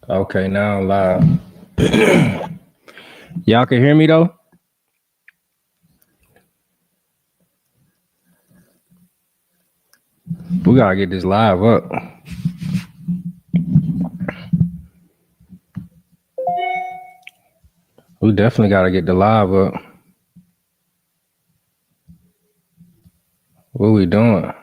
Okay, now I'm live. Y'all can hear me though? We gotta get this live up. We definitely gotta get the live up. What we doing?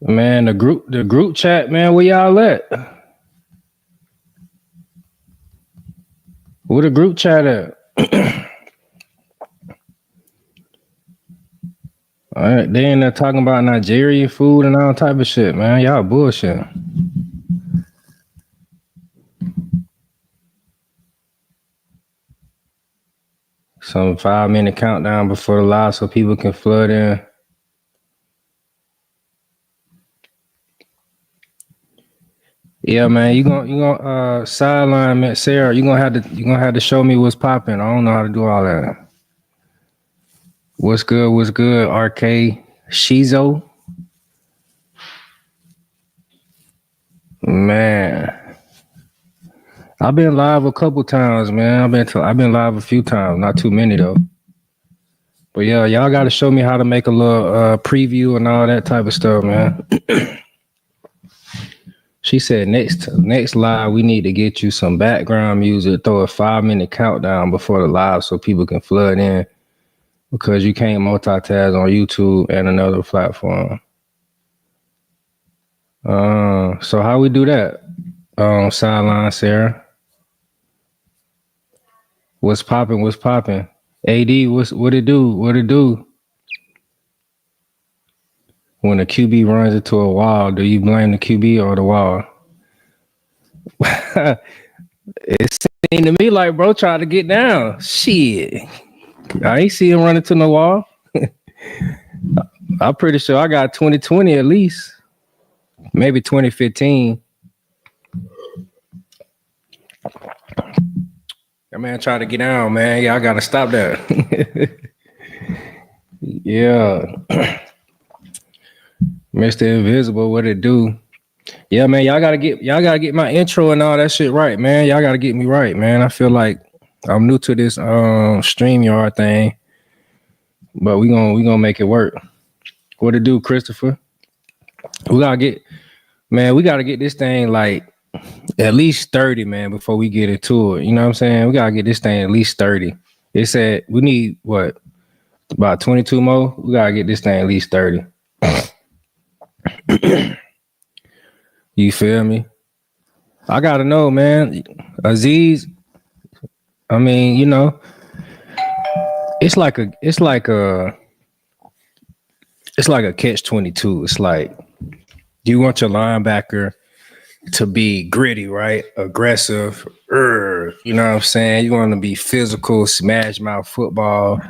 Man, the group chat, man, where y'all at? Where the group chat at? All right, they in there talking about Nigerian food and all type of shit, man. Y'all bullshit. Some 5-minute countdown before the live so people can flood in. Yeah, man, you gonna sideline man, Sarah. You gonna have to show me what's popping. I don't know how to do all that. What's good? What's good? RK Shizo, man. I've been live a couple times, man. I've been live a few times, not too many though. But yeah, y'all got to show me how to make a little preview and all that type of stuff, man. She said next live we need to get you some background music. Throw a 5-minute countdown before the live so people can flood in because you can't multitask on YouTube and another platform. So how we do that? Sideline Sarah. What's popping? What's popping? AD, what it do? What it do? When a QB runs into a wall, do you blame the QB or the wall? It seemed to me like bro tried to get down. Shit. I ain't see him running to the wall. I'm pretty sure I got 2020 at least. Maybe 2015. That man tried to get down, man. Y'all gotta stop that. Yeah. Mr. Invisible, what it do? Yeah, man, y'all gotta get my intro and all that shit right, man. Y'all gotta get me right, man. I feel like I'm new to this StreamYard thing, but we gonna make it work. What it do, Christopher? We gotta get this thing like at least 30, man, before we get into it. You know what I'm saying? We gotta get this thing at least 30. It said we need what, about 22 more? We gotta get this thing at least 30. You feel me? I gotta know, man. Aziz, I mean, you know, it's like a catch-22. It's like you want your linebacker to be gritty, right? Aggressive. You know what I'm saying? You want to be physical, smash mouth football,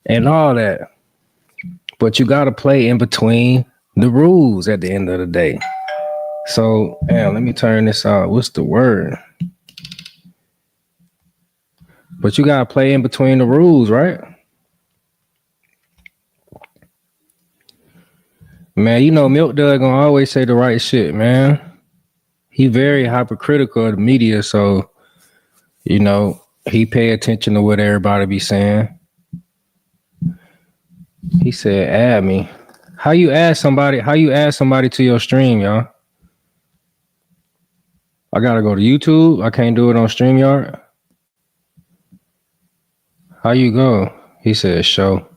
and all that. But you got to play in between the rules at the end of the day. So, let me turn this out. What's the word? But you got to play in between the rules, right? Man, you know Milk Dud gonna always say the right shit, man. He very hypercritical of the media, so you know he pay attention to what everybody be saying. He said, "Add me." How you add somebody to your stream, y'all? I gotta go to YouTube. I can't do it on StreamYard. How you go? He said, "Show."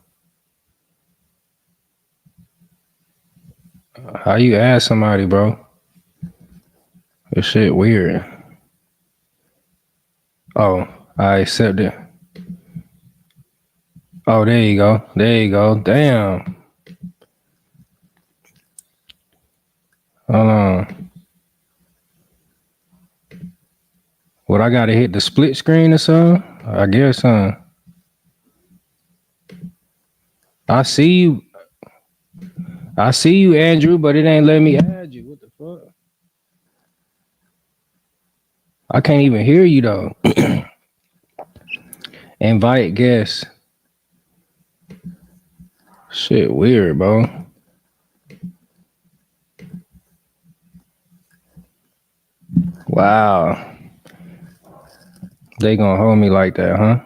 How you add somebody, bro? This shit weird. Oh, I accept it. Oh, there you go. There you go. Damn. Hold on. What, I gotta hit the split screen or something? I guess, huh? I see you, Andrew, but it ain't letting me add you. What the fuck? I can't even hear you though. Invite guests. Shit, weird, bro. Wow. They gonna hold me like that, huh?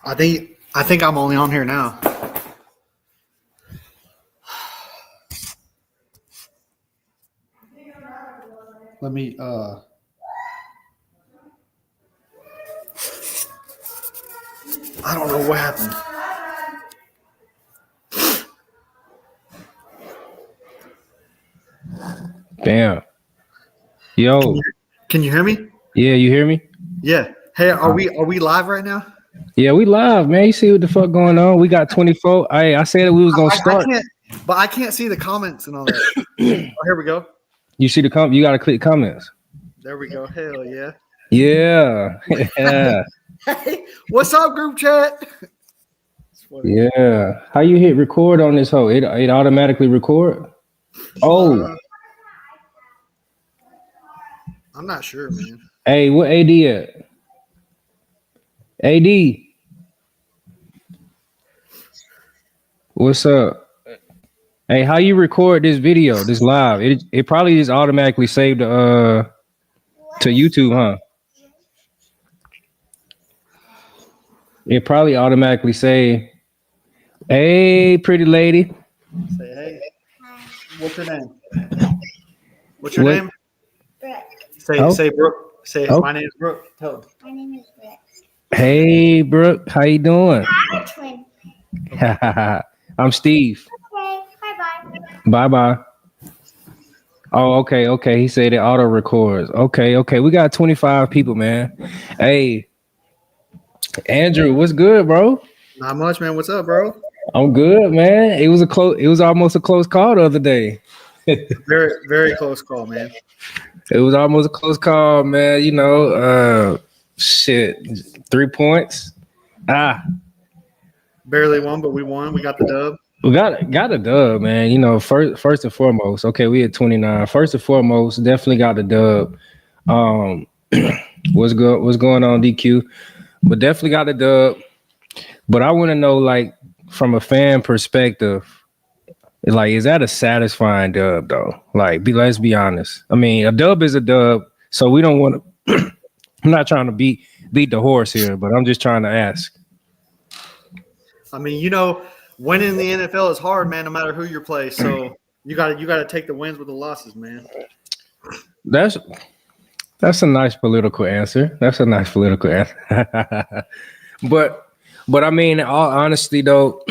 I think I'm only on here now. Let me I don't know what happened. Damn. Yo. Can you hear me? Yeah, you hear me? Yeah. Hey, are we live right now? Yeah, we live, man. You see what the fuck going on? We got 24. Hey, I said that we was gonna start. I can't see the comments and all that. Oh, here we go. You see the you gotta click comments. There we go. Hell yeah. Yeah. Yeah. Hey, what's up, group chat? Yeah. How you hit record on this hoe? It automatically record? Oh. I'm not sure, man. Hey, what AD at? AD. What's up? Hey, how you record this video, this live? It probably just automatically saved to YouTube, huh? It probably automatically say, "Hey, pretty lady." Say hey. What's your name? What's your name? Brooke. Say Brooke. Say my name is Brooke. Tell them. My name is Brooke. Hey, Brooke, how you doing? I'm twin. I'm Steve. Okay, bye-bye. Bye-bye. Oh, okay. He said it auto records. Okay. We got 25 people, man. Hey, Andrew, what's good, bro? Not much, man. What's up, bro? I'm good, man. It was almost a close call the other day. Very, very close call, man. It was almost a close call, man. You know, shit, 3 points. Barely won, but we won. We got the dub. We got a dub, man. You know, first and foremost. Okay, we at 29. First and foremost, definitely got the dub. What's going on, DQ? But definitely got the dub. But I want to know, like, from a fan perspective, like, is that a satisfying dub though? Like, let's be honest. I mean, a dub is a dub, so we don't want to. I'm not trying to beat the horse here, but I'm just trying to ask. I mean, you know, winning the NFL is hard, man. No matter who you play, so you got to take the wins with the losses, man. That's a nice political answer. But I mean, in all honesty, though,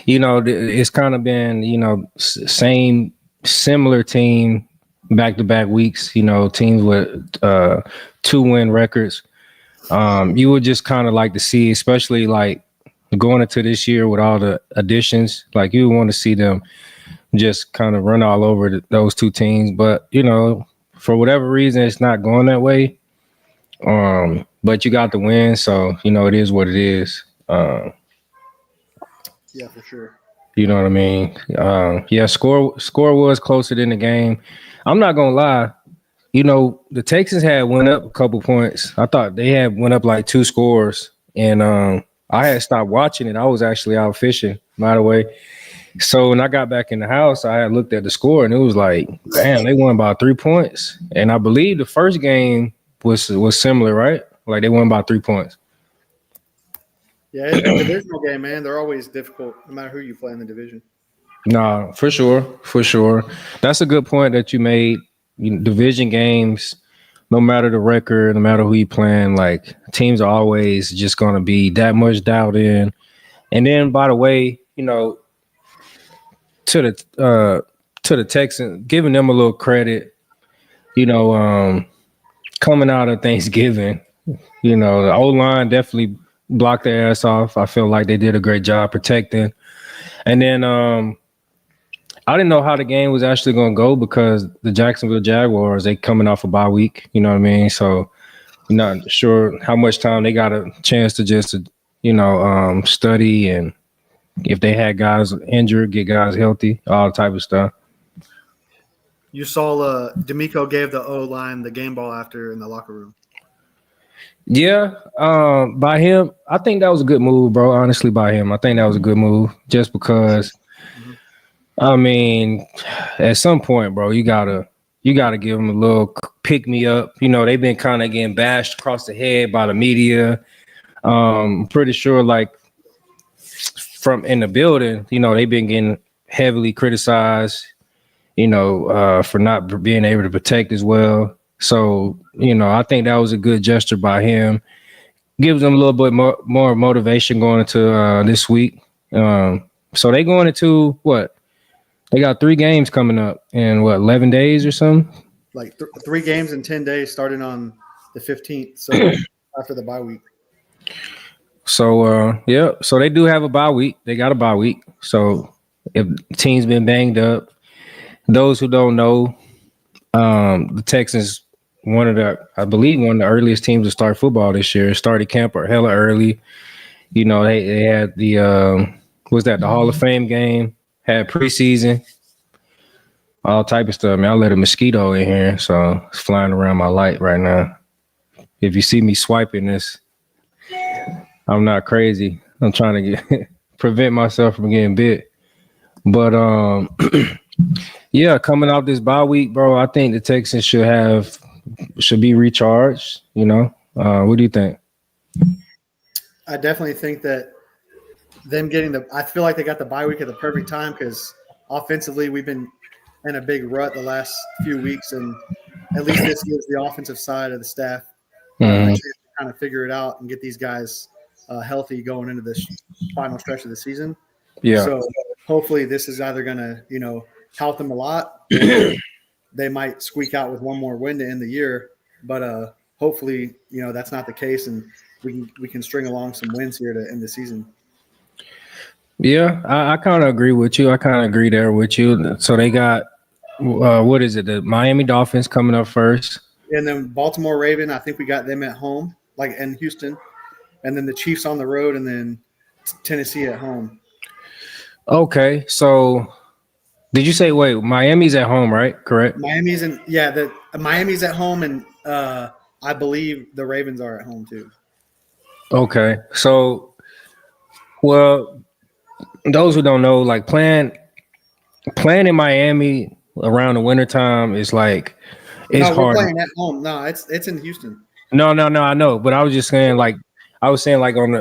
you know, it's kind of been, you know, similar team back-to-back weeks. You know, teams with 2-win records. You would just kind of like to see, especially like going into this year with all the additions, like you want to see them just kind of run all over those two teams. But, you know, for whatever reason, it's not going that way. But you got the win, so, you know, it is what it is. Yeah, for sure. You know what I mean? Yeah, score was closer than the game. I'm not going to lie. You know, the Texans had went up a couple points. I thought they had went up like 2 scores. And I had stopped watching it. I was actually out fishing, by the way. So when I got back in the house, I had looked at the score and it was like, damn, they won by 3 points. And I believe the first game was similar, right? Like they won by 3 points. Yeah, it's a divisional game, man. They're always difficult, no matter who you play in the division. Nah, for sure. That's a good point that you made. You know, division games, no matter the record, no matter who you playing, like teams are always just going to be that much dialed in. And then, by the way, you know, to the Texans, giving them a little credit, you know, coming out of Thanksgiving, you know, the O-line definitely blocked their ass off. I feel like they did a great job protecting. And then I didn't know how the game was actually going to go because the Jacksonville Jaguars, they coming off a bye week, you know what I mean? So I'm not sure how much time they got a chance to just, you know, study and if they had guys injured, get guys healthy, all type of stuff. You saw D'Amico gave the O line the game ball after in the locker room. Yeah, by him, I think that was a good move, bro. Honestly, by him, I think that was a good move. Just because, I mean, at some point, bro, you gotta give him a little pick me up. You know, they've been kind of getting bashed across the head by the media. Pretty sure, like from in the building, you know, they've been getting heavily criticized. You know, for not being able to protect as well. So, you know, I think that was a good gesture by him. Gives them a little bit more motivation going into this week. So they going into what? They got 3 games coming up in what, 11 days or something? Like 3 games in 10 days starting on the 15th. So after the bye week. So, yeah. So they do have a bye week. They got a bye week. So if the team's been banged up, those who don't know, the Texans, I believe one of the earliest teams to start football this year, started camp hella early. You know, they had the the Hall of Fame game, had preseason, all type of stuff. Man, I let a mosquito in here, so it's flying around my light right now. If you see me swiping this, I'm not crazy. I'm trying to prevent myself from getting bit. But yeah, coming off this bye week, bro, I think the Texans should be recharged. You know, what do you think? I definitely think that them getting I feel like they got the bye week at the perfect time because offensively we've been in a big rut the last few weeks, and at least this gives the offensive side of the staff a chance to kind of figure it out and get these guys healthy going into this final stretch of the season. Yeah. So hopefully this is either going to, you know, help them a lot, or they might squeak out with one more win to end the year. But hopefully, you know, that's not the case, and we can string along some wins here to end the season. Yeah, I kind of agree with you. I kind of agree there with you. So they got what is it? The Miami Dolphins coming up first, and then Baltimore Raven. I think we got them at home, like in Houston, and then the Chiefs on the road, and then Tennessee at home. Okay, so did you say Miami's at home, right? Correct. Miami's Miami's at home, and I believe the Ravens are at home too. Okay, so those who don't know, like playing in Miami around the wintertime is like it's hard. We're playing at home. No, it's in Houston. No, I know, but I was just saying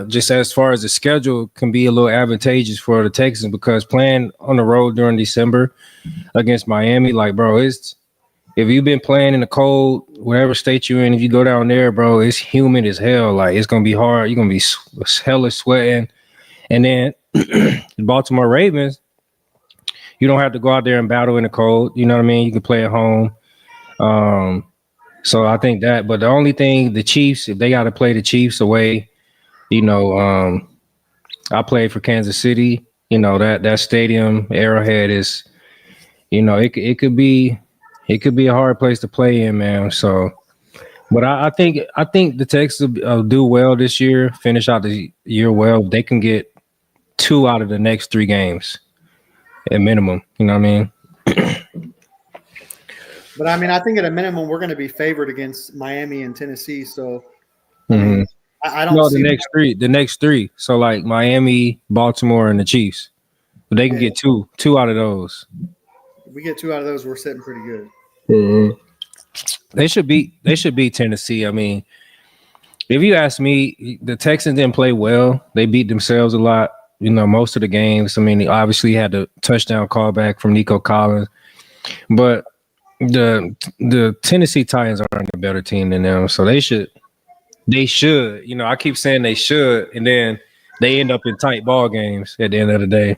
just as far as the schedule can be a little advantageous for the Texans, because playing on the road during December against Miami, like, bro, if you've been playing in the cold, whatever state you're in, if you go down there, bro, it's humid as hell. Like, it's gonna be hard. You're gonna be hella sweating. And then the Baltimore Ravens, you don't have to go out there and battle in the cold. You know what I mean? You can play at home. So I think that, but the only thing, the Chiefs, if they got to play the Chiefs away, you know, I played for Kansas City. You know, that stadium, Arrowhead, is, you know, it could be a hard place to play in, man. So, but I think the Texans will do well this year, finish out the year well. They can get 2 out of the next 3 games at minimum. You know what I mean? But I mean, I think at a minimum we're going to be favored against Miami and Tennessee. So I mean, I don't. No, the next three. So like Miami, Baltimore, and the Chiefs. But they can get two out of those. If we get 2 out of those, we're sitting pretty good. Mm-hmm. They should beat Tennessee. I mean, if you ask me, the Texans didn't play well. They beat themselves a lot. You know, most of the games. I mean, they obviously had the touchdown callback from Nico Collins, but the Tennessee Titans aren't a better team than them, so they should. You know, I keep saying they should, and then they end up in tight ball games at the end of the day.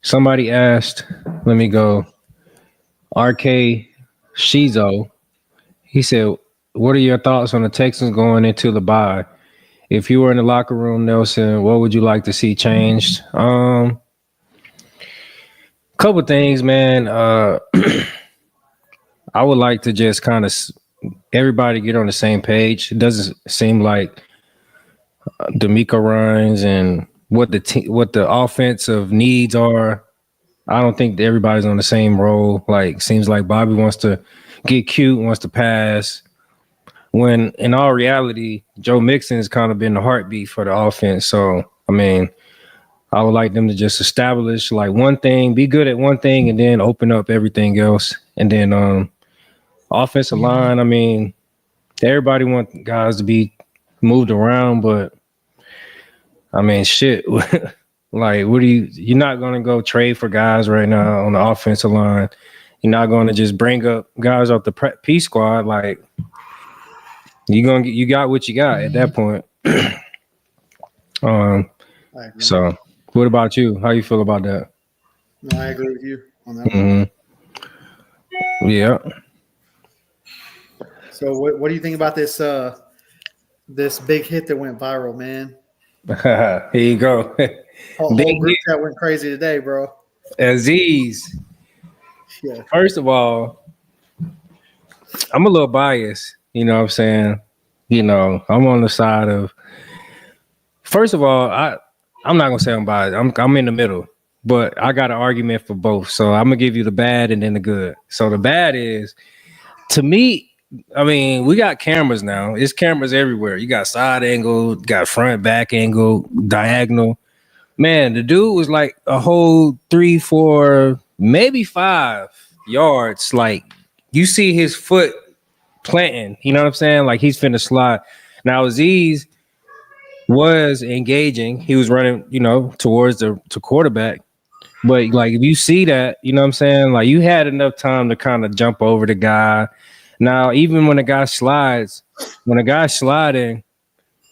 Somebody asked, let me go. RK Shizo, he said, "What are your thoughts on the Texans going into the bye? If you were in the locker room, Nelson, what would you like to see changed?" Couple things, man. I would like to just kind of everybody get on the same page. It doesn't seem like D'Amico runs and what the offensive needs are I don't think that everybody's on the same roll. Like, seems like Bobby wants to get cute, wants to pass. When in all reality, Joe Mixon has kind of been the heartbeat for the offense. So, I mean, I would like them to just establish like one thing, be good at one thing, and then open up everything else. And then offensive line, I mean, everybody wants guys to be moved around, but I mean, shit. Like, what do you're not going to go trade for guys right now on the offensive line. You're not going to just bring up guys off the P squad. Like, you got what you got at that point. So what about you? How you feel about that? No, I agree with you on that one. Yeah. So what do you think about this this big hit that went viral, man? Here you go. Whole group chat went crazy today, bro. Aziz. Yeah. First of all, I'm a little biased. You know what I'm saying? You know, I'm on the side of. First of all, I'm not gonna say I'm biased. I'm in the middle, but I got an argument for both. So I'm gonna give you the bad and then the good. So the bad is, to me, I mean, we got cameras now. It's cameras everywhere. You got side angle, got front, back angle, diagonal. Man, the dude was like a whole 3, 4, maybe 5 yards. Like, you see his foot planting. You know what I'm saying? Like, he's finna slide. Now, Aziz was engaging. He was running, you know, towards the quarterback. But like, if you see that, you know what I'm saying? Like, you had enough time to kind of jump over the guy. Now, even when a guy slides, when a guy's sliding,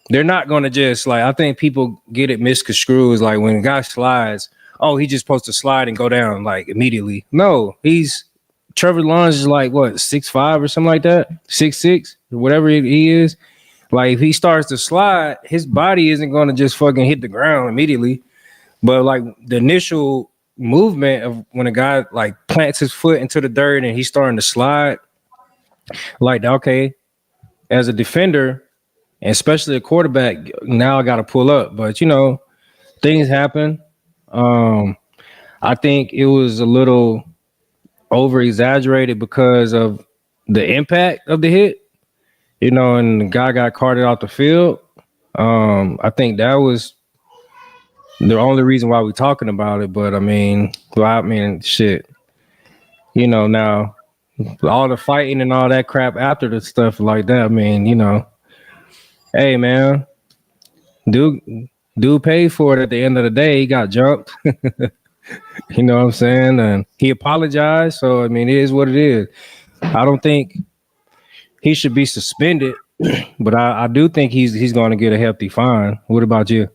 they're not going to just like, I think people get it misconstrued. Like, when a guy slides, oh, he's just supposed to slide and go down like immediately. No, Trevor Lawrence is like what, 6'5" or something like that, 6'6", whatever he is. Like, if he starts to slide, his body isn't going to just fucking hit the ground immediately. But like, the initial movement of when a guy like plants his foot into the dirt and he's starting to slide, like, okay, as a defender, and especially a quarterback, now I got to pull up. But, you know, things happen. I think it was a little over exaggerated because of the impact of the hit, you know, and the guy got carted off the field. I think that was the only reason why we're talking about it. But I mean, shit, you know, now all the fighting and all that crap after the stuff like that, I mean, you know, hey, man, dude paid for it at the end of the day. He got jumped. You know what I'm saying? And he apologized. So, I mean, it is what it is. I don't think he should be suspended, but I do think he's going to get a hefty fine. What about you?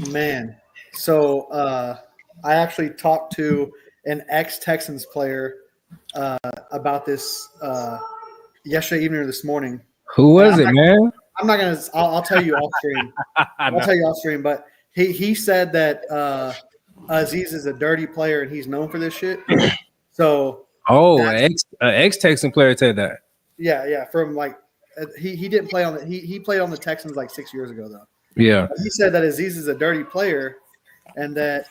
Man, so I actually talked to an ex-Texans player about this yesterday evening or this morning. Who was it, man? I'm not gonna. I'll tell you off stream. I'll tell you off stream. But he said that Aziz is a dirty player and he's known for this shit. So ex-Texan player said that. Yeah. From like he didn't play on he played on the Texans like 6 years ago though. Yeah. But he said that Aziz is a dirty player, and that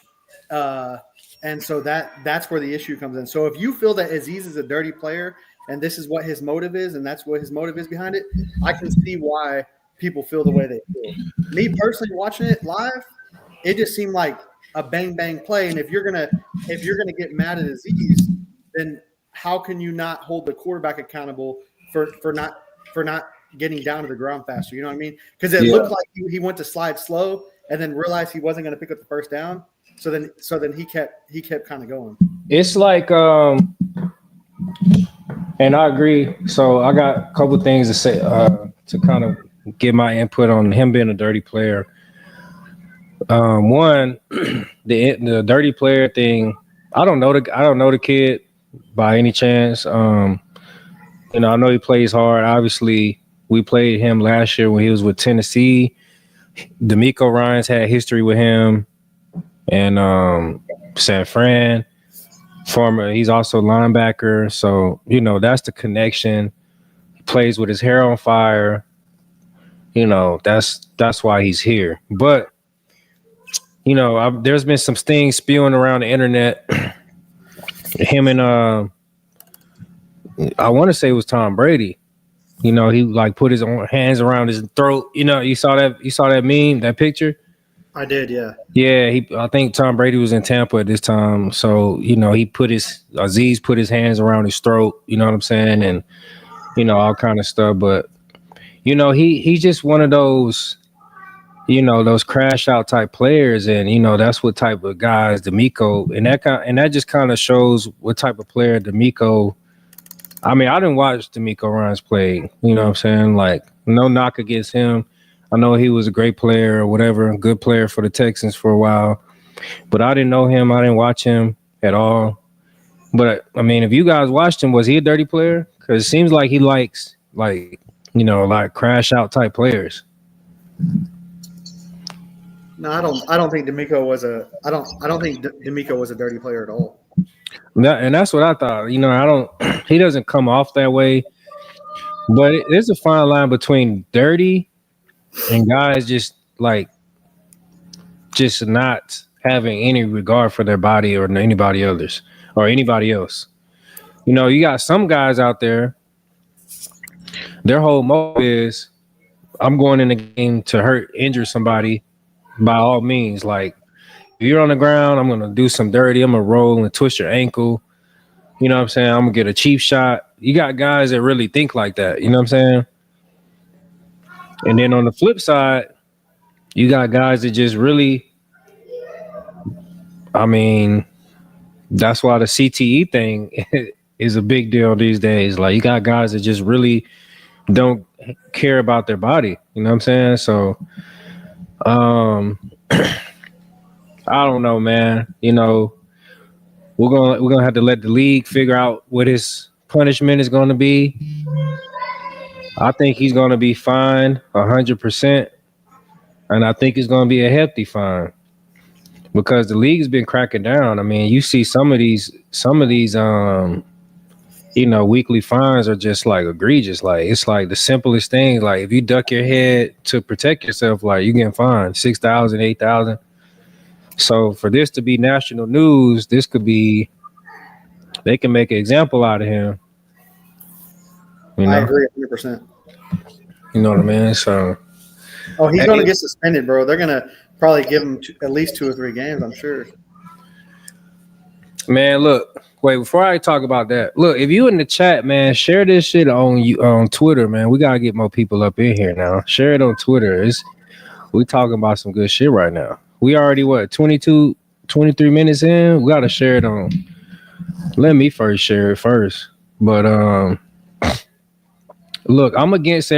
and so that's where the issue comes in. So if you feel that Aziz is a dirty player and this is what his motive is, and that's what his motive is behind it, I can see why people feel the way they feel. Me personally, watching it live, it just seemed like a bang bang play. And if you're gonna get mad at Aziz, then how can you not hold the quarterback accountable for not getting down to the ground faster? You know what I mean? Because it looked like he went to slide slow and then realized he wasn't going to pick up the first down. So then he kept kind of going. It's like and I agree. So I got a couple things to say to kind of give my input on him being a dirty player. One, the dirty player thing. I don't know the kid by any chance. You know, I know he plays hard. Obviously, we played him last year when he was with Tennessee. D'Amico Ryans had history with him, and San Fran. He's also a linebacker. So, you know, that's the connection. He plays with his hair on fire. You know, that's why he's here. But, there's been some things spewing around the internet. Him and I want to say it was Tom Brady. He like put his hands around his throat. You saw that meme, that picture. I did, yeah. Yeah, I think Tom Brady was in Tampa at this time, so Aziz put his hands around his throat. You know what I'm saying, and all kind of stuff. But he's just one of those those crash out type players, and that's what type of guys D'Amico, and that just kind of shows what type of player D'Amico. I mean, I didn't watch D'Amico Ryans play. You know what I'm saying? Like, no knock against him. I know he was a great player or whatever, a good player for the Texans for a while. But I didn't know him. I didn't watch him at all. But, I mean, if you guys watched him, was he a dirty player? Because it seems like he likes, like crash out type players. No, I don't think D'Amico was a dirty player at all. And that's what I thought. He doesn't come off that way. But there's a fine line between dirty and guys just not having any regard for their body or anybody else. You got some guys out there, their whole motive is, I'm going in the game to injure somebody by all means. Like, if you're on the ground, I'm going to do some dirty. I'm going to roll and twist your ankle. You know what I'm saying? I'm going to get a cheap shot. You got guys that really think like that. You know what I'm saying? And then on the flip side, you got guys that just really, I mean, that's why the CTE thing is a big deal these days. Like, you got guys that just really don't care about their body. You know what I'm saying? So, I don't know, man. We're gonna have to let the league figure out what his punishment is going to be. I think he's going to be fined 100%, and I think it's going to be a hefty fine because the league's been cracking down. I mean, you see some of these weekly fines are just like egregious. Like, it's like the simplest thing. Like, if you duck your head to protect yourself, like, you getting fined $6,000, $8,000. So for this to be national news, they can make an example out of him. I agree 100%. You know what I mean? So, he's going to get suspended, bro. They're going to probably give him at least 2 or 3 games, I'm sure. Man, look. Wait, before I talk about that, look, if you in the chat, man, share this shit on Twitter, man. We got to get more people up in here now. Share it on Twitter. We talking about some good shit right now. We already, 22, 23 minutes in? We got to share it on. Let me first share it first. But, look, I'm against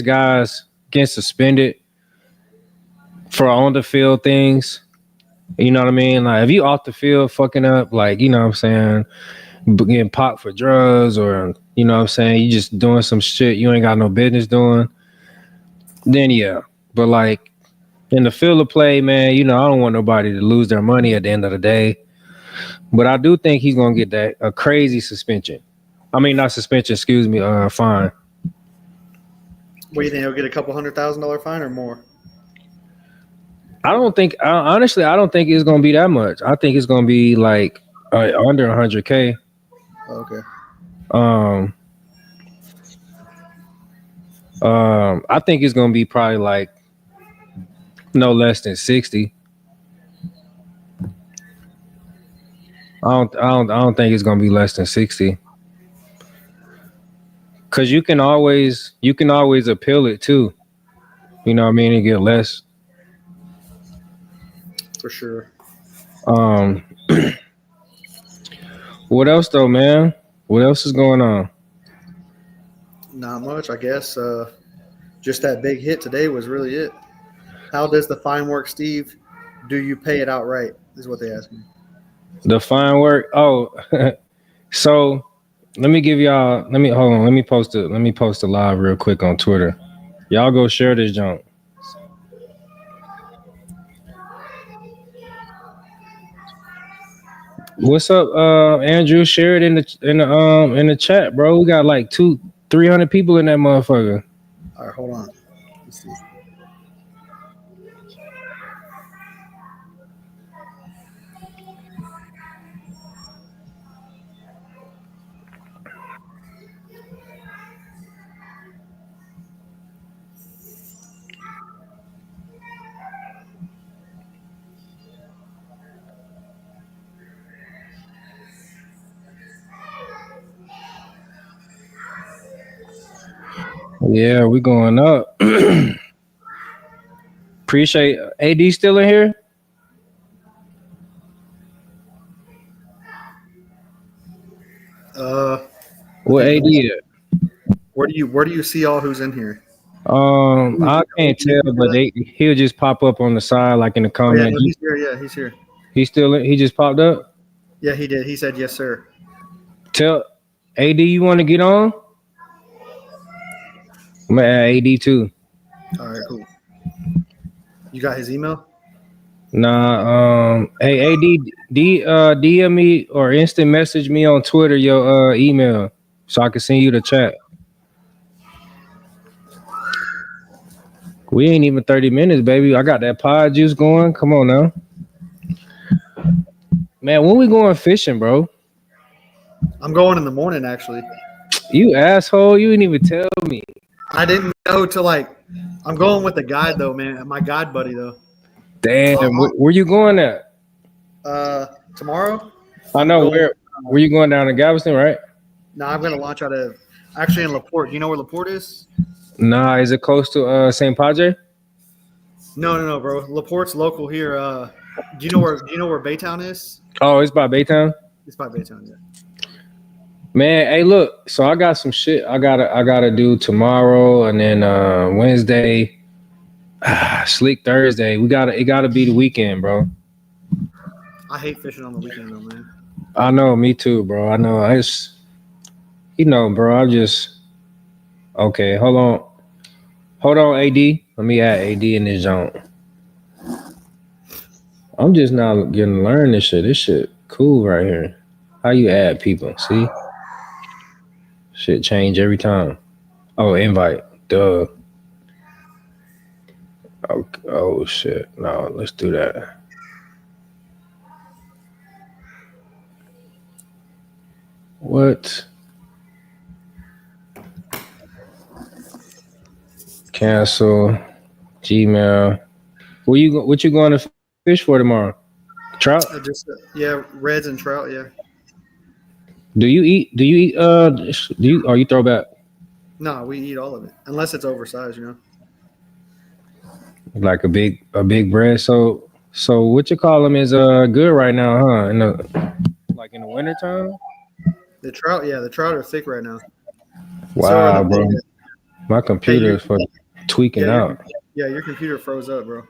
guys getting suspended for on the field things. You know what I mean? Like, if you off the field fucking up, like, you know what I'm saying, getting popped for drugs, or, you know what I'm saying, you just doing some shit you ain't got no business doing, then yeah. But, like, in the field of play, man, I don't want nobody to lose their money at the end of the day. But I do think he's gonna get a crazy suspension. I mean, not suspension, excuse me, fine. What do you think? He'll get a couple $100,000 fine or more? Honestly, I don't think it's gonna be that much. I think it's gonna be like under 100K. Okay. I think it's gonna be probably like no less than 60. I don't think it's gonna be less than 60. Cause you can always appeal it too. You know what I mean? And get less. For sure. What else though, man? What else is going on? Not much, I guess. Just that big hit today was really it. How does the fine work, Steve? Do you pay it outright? Is what they asked me. The fine work. Oh, so let me post a live real quick on Twitter. Y'all go share this junk. What's up, Andrew? Share it in the chat, bro. We got like 200-300 people in that motherfucker. All right, hold on. Let's see. Yeah, we going up. Appreciate AD still in here. I What think AD at? where do you see all who's in here? I can't tell, but he'll just pop up on the side, like in the Oh yeah, comment. no, he's here. Yeah, he's here. He still he just popped up. Yeah, he did. He said yes, sir. Tell AD you want to get on. I'm gonna add AD too. All right, cool. You got his email? Nah, hey DM me or instant message me on Twitter your email so I can send you the chat. We ain't even 30 minutes, baby. I got that pod juice going. Come on now. Man, when we going fishing, bro? I'm going in the morning, actually. You asshole, you didn't even tell me. I didn't know till I'm going with the guide though, man. My guide buddy though. Damn, where you going at? Tomorrow? I know where you going down to Galveston, right? No, I'm gonna launch out of actually in LaPorte. Do you know where LaPorte is? Nah, is it close to St. Padre? No, bro. LaPorte's local here. Do you know where Baytown is? Oh, it's by Baytown. It's by Baytown, yeah. Man, hey, look. So I got some shit I gotta do tomorrow, and then Wednesday, Sleek Thursday. It gotta be the weekend, bro. I hate fishing on the weekend though, man. I know, me too, bro. I know. Bro. Okay. Hold on, AD. Let me add AD in this zone. I'm just now getting to learn this shit. This shit cool right here. How you add people? See, shit change every time. Oh, invite. Duh. Oh shit. No, let's do that. What? Cancel. Gmail. What you going to fish for tomorrow? Trout? Reds and trout, yeah. Do you eat you throw back? No, we eat all of it. Unless it's oversized, you know. Like a big bread. So what you call them is good right now, huh? In the winter time? The trout are thick right now. Wow, bro. My computer is for tweaking out. Your computer froze up, bro.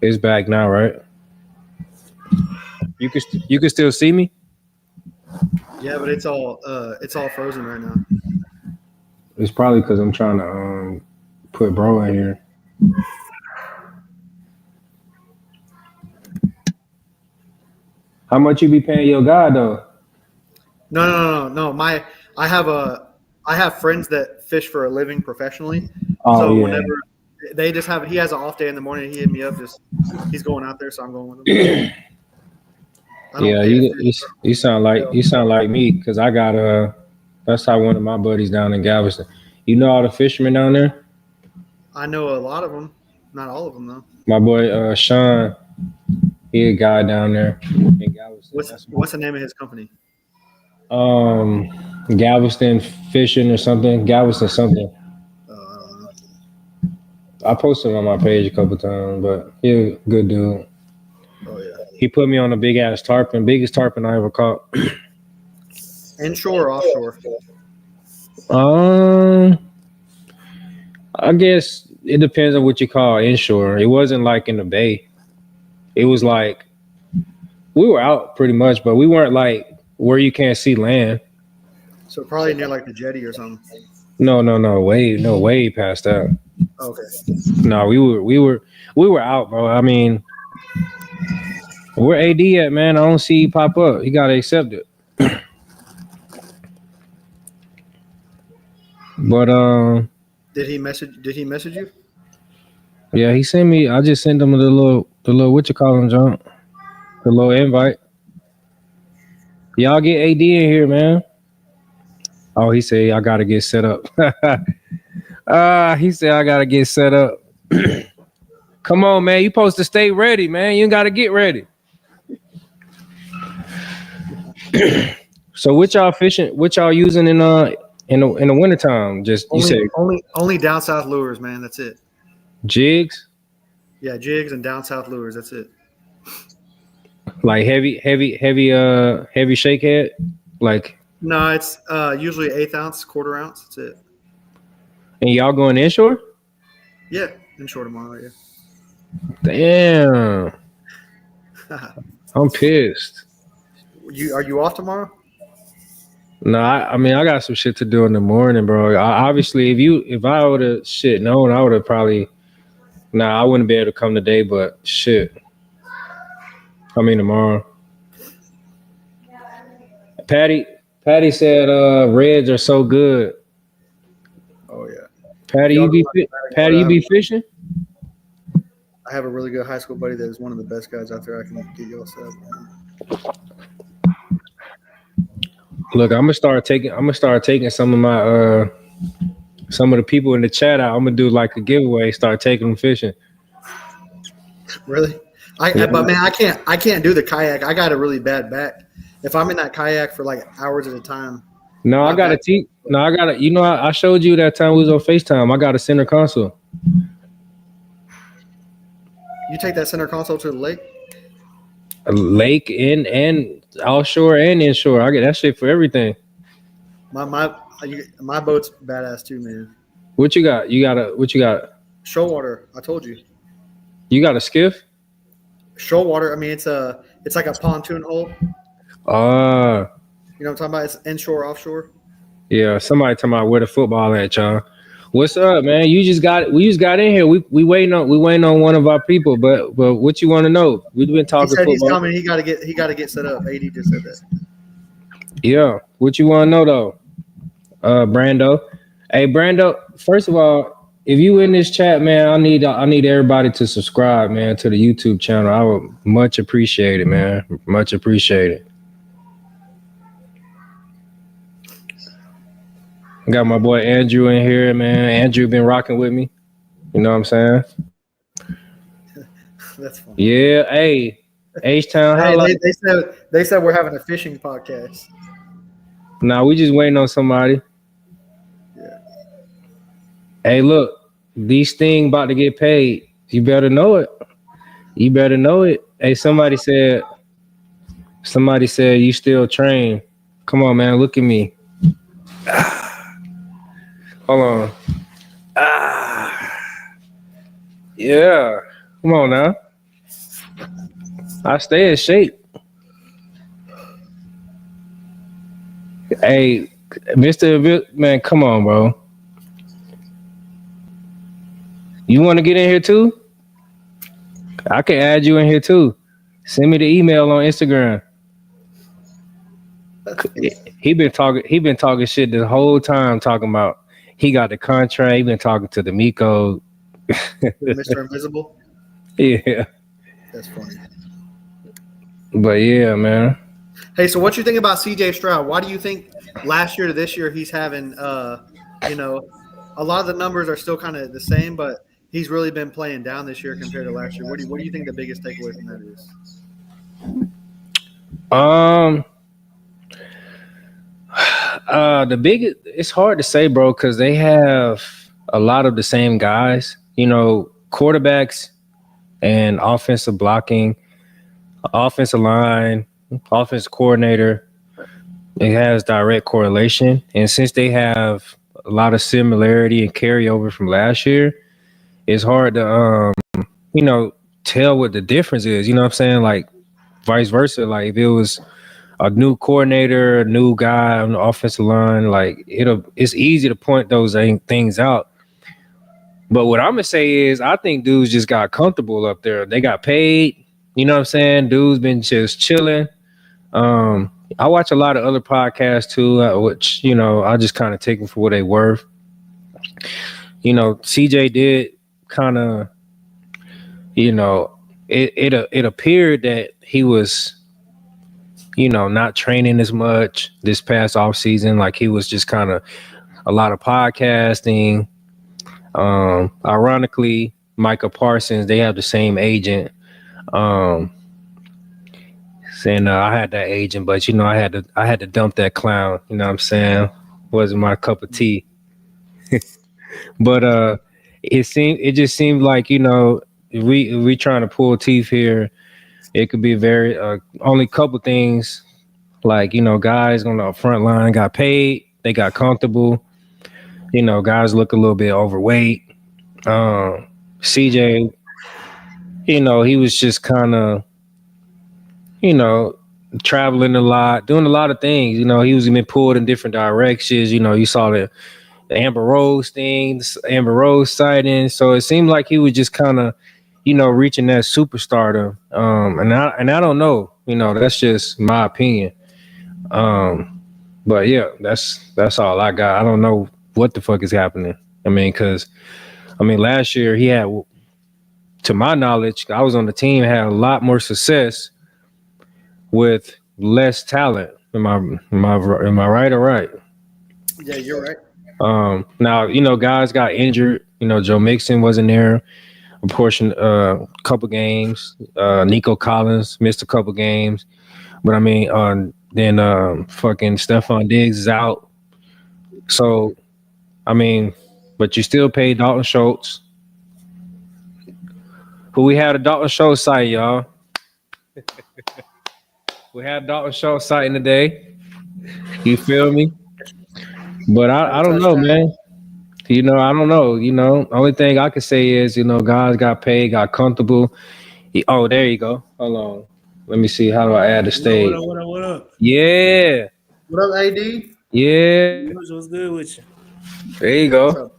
It's back now, right? You can still see me? Yeah, but it's all frozen right now. It's probably because I'm trying to put bro in here. How much you be paying your guy though? No. I have friends that fish for a living professionally. Oh, so yeah. whenever he has an off day in the morning, he hit me up. He's going out there, so I'm going with him. Yeah, you sound like me because I got that's how one of my buddies down in Galveston. You know all the fishermen down there? I know a lot of them, not all of them though. My boy Sean, he a guy down there in Galveston. What's the name of his company? Galveston Fishing or something. Galveston something. I posted him on my page a couple times, but he a good dude. Oh yeah. He put me on a big ass tarpon, biggest tarpon I ever caught. Inshore or offshore? I guess it depends on what you call inshore. It wasn't like in the bay. It was like we were out pretty much, but we weren't like where you can't see land. So probably near like the jetty or something. No, way past that. Okay. No, we were out, bro. I mean, where AD at, man? I don't see he pop up. He gotta accept it. But Did he message you? Yeah, he sent me. I just sent him the little what you call him, John? The little invite. Y'all get AD in here, man. Oh, he said I gotta get set up. He said I gotta get set up. Come on, man. You supposed to stay ready, man. You gotta get ready. So what y'all fishing? What y'all using in in the wintertime. Just you said Only down south lures, man. That's it. jigs, Yeah, jigs and down south lures. That's it. like heavy shake head, like, No, it's usually 1/8 ounce, 1/4 ounce. That's it. and y'all going inshore? Yeah, inshore tomorrow. Damn, Yeah. I'm pissed. Are you off tomorrow? No, I mean I got some shit to do in the morning, bro. Obviously, if I would have shit known, I would have probably. Nah, I wouldn't be able to come today, but shit, I mean tomorrow. Patty, Patty said, Reds are so good. Oh yeah. Patty, Y'all you be go fi- automatic, Patty, you but be fishing? I have a really good high school buddy that is one of the best guys out there. I can get y'all set up. Look, I'm gonna start taking some of my some of the people in the chat out. I'm gonna do like a giveaway. Start taking them fishing. Really? Yeah. But man, I can't do the kayak. I got a really bad back. If I'm in that kayak for like hours at a time. No, I my gotta back- teach. No, I gotta. You know, I showed you that time we was on FaceTime. I got a center console. You take that center console to the lake? A lake and offshore and inshore. I get that shit for everything. My boat's badass too, man. What you got? What you got? Shoal water. I told you. You got a skiff? Shoal water. I mean, it's like a pontoon hull. Ah, You know what I'm talking about? It's inshore, offshore. yeah. Somebody talking about where the football at, y'all. What's up, man? We just got in here. We waiting on one of our people, but what you want to know? We've been He talking said he's football. coming. He got to get set up. AD just said that. Yeah. What you want to know though? Brando. Hey, Brando. First of all, if you in this chat, man, I need everybody to subscribe, man, to the YouTube channel. I would much appreciate it, man. Much appreciated. Got my boy Andrew in here, man. Andrew been rocking with me. You know what I'm saying? That's funny. Yeah. Hey, H-Town Hey, highlight. they said we're having a fishing podcast. Nah, we just waiting on somebody. Yeah. Hey, look, these thing about to get paid. You better know it. You better know it. Hey, somebody said you still train. Come on, man. Look at me. Hold on. Yeah. Come on now. I stay in shape. Hey, Mr. Man, come on, bro. You want to get in here too? I can add you in here too. Send me the email on Instagram. He been talking shit the whole time, talking about he got the contract. He been talking to the Miko. Mr. Invisible. Yeah, That's funny. but yeah, man. Hey, so what you think about CJ Stroud? Why do you think last year to this year he's having a lot of the numbers are still kind of the same, but he's really been playing down this year compared to last year. What do you think the biggest takeaway from that is? The biggest, it's hard to say, bro, because they have a lot of the same guys, quarterbacks and offensive blocking, offensive line, offensive coordinator. It has direct correlation. And since they have a lot of similarity and carryover from last year, it's hard to, tell what the difference is. You know what I'm saying? Like vice versa. Like if it was a new coordinator, a new guy on the offensive line, like it's easy to point those things out. But what I'm gonna say is I think dudes just got comfortable up there. They got paid. You know what I'm saying? Dudes been just chilling. I watch a lot of other podcasts too, which, I just kind of take them for what they worth. CJ did kind of, it appeared that he was, not training as much this past off season. Like he was just kind of a lot of podcasting. Ironically, Micah Parsons, they have the same agent. Saying I had that agent, but I had to dump that clown. You know what I'm saying? wasn't my cup of tea. But it just seemed like if we trying to pull teeth here, it could be very only couple things like guys on the front line got paid, they got comfortable. Guys look a little bit overweight. CJ, he was just kind of you know traveling a lot, doing a lot of things. He was being pulled in different directions. You saw the Amber Rose thing, the Amber Rose sighting. So it seemed like he was just kind of, reaching that superstardom. And I don't know. That's just my opinion. But yeah, that's all I got. I don't know what the fuck is happening. Because last year he had, to my knowledge, I was on the team, had a lot more success with less talent. Am I right or right? Yeah, you're right. Now, guys got injured. Joe Mixon wasn't there a portion, couple games. Nico Collins missed a couple games. But then fucking Stephon Diggs is out. So, but you still pay Dalton Schultz, who we had a Dalton Schultz site, y'all. We had Dalton Schultz sighting today. You feel me? But I don't know, man. I don't know. Only thing I could say is, guys got paid, got comfortable. Oh, there you go. Hold on. Let me see. How do I add the stage? What up? Yeah. What up, AD? Yeah. What's good with you? There you go.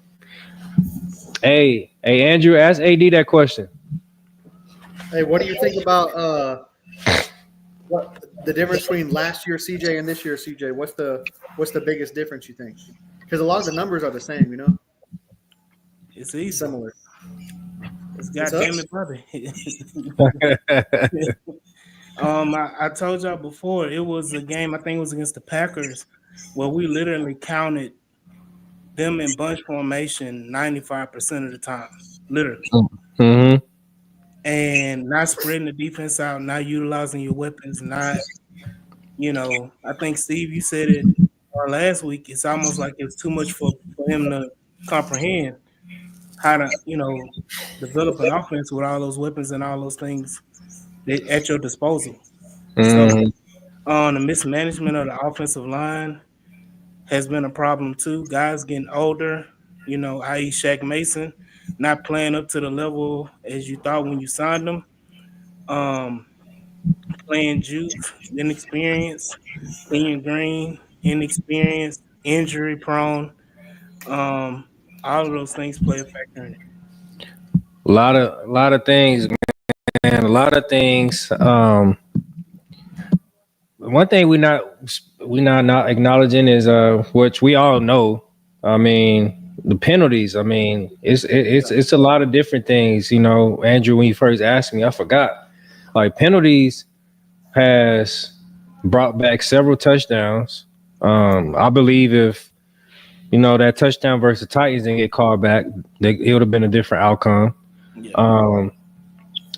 Hey, Andrew, ask AD that question. Hey, what do you think about what the difference between last year CJ and this year CJ? What's the biggest difference you think? Because a lot of the numbers are the same, It's easy. Similar. It's goddamn it, brother. I told y'all before, it was a game, I think it was against the Packers, where we literally counted them in bunch formation 95% of the time. Literally. Mm-hmm. And not spreading the defense out, not utilizing your weapons, not, I think, Steve, you said it last week. It's almost like it's too much for him to comprehend how to, develop an offense with all those weapons and all those things at your disposal. Mm-hmm. So, the mismanagement of the offensive line has been a problem too. Guys getting older, i.e. Shaq Mason, not playing up to the level as you thought when you signed them. Playing juke, inexperienced. Kenyon Green, inexperienced, injury prone. All of those things play a factor in it. A lot of things, man. A lot of things. One thing we not acknowledging is which we all know. The penalties. It's a lot of different things. Andrew, when you first asked me, I forgot. Like penalties has brought back several touchdowns. I believe if that touchdown versus the Titans didn't get called back, it would have been a different outcome. Yeah.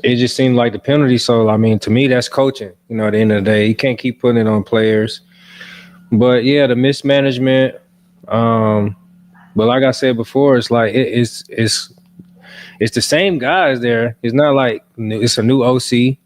It just seemed like the penalty. So to me, that's coaching. At the end of the day, you can't keep putting it on players. But yeah, the mismanagement. But like I said before, it's like it's the same guys there. It's not like it's a new OC.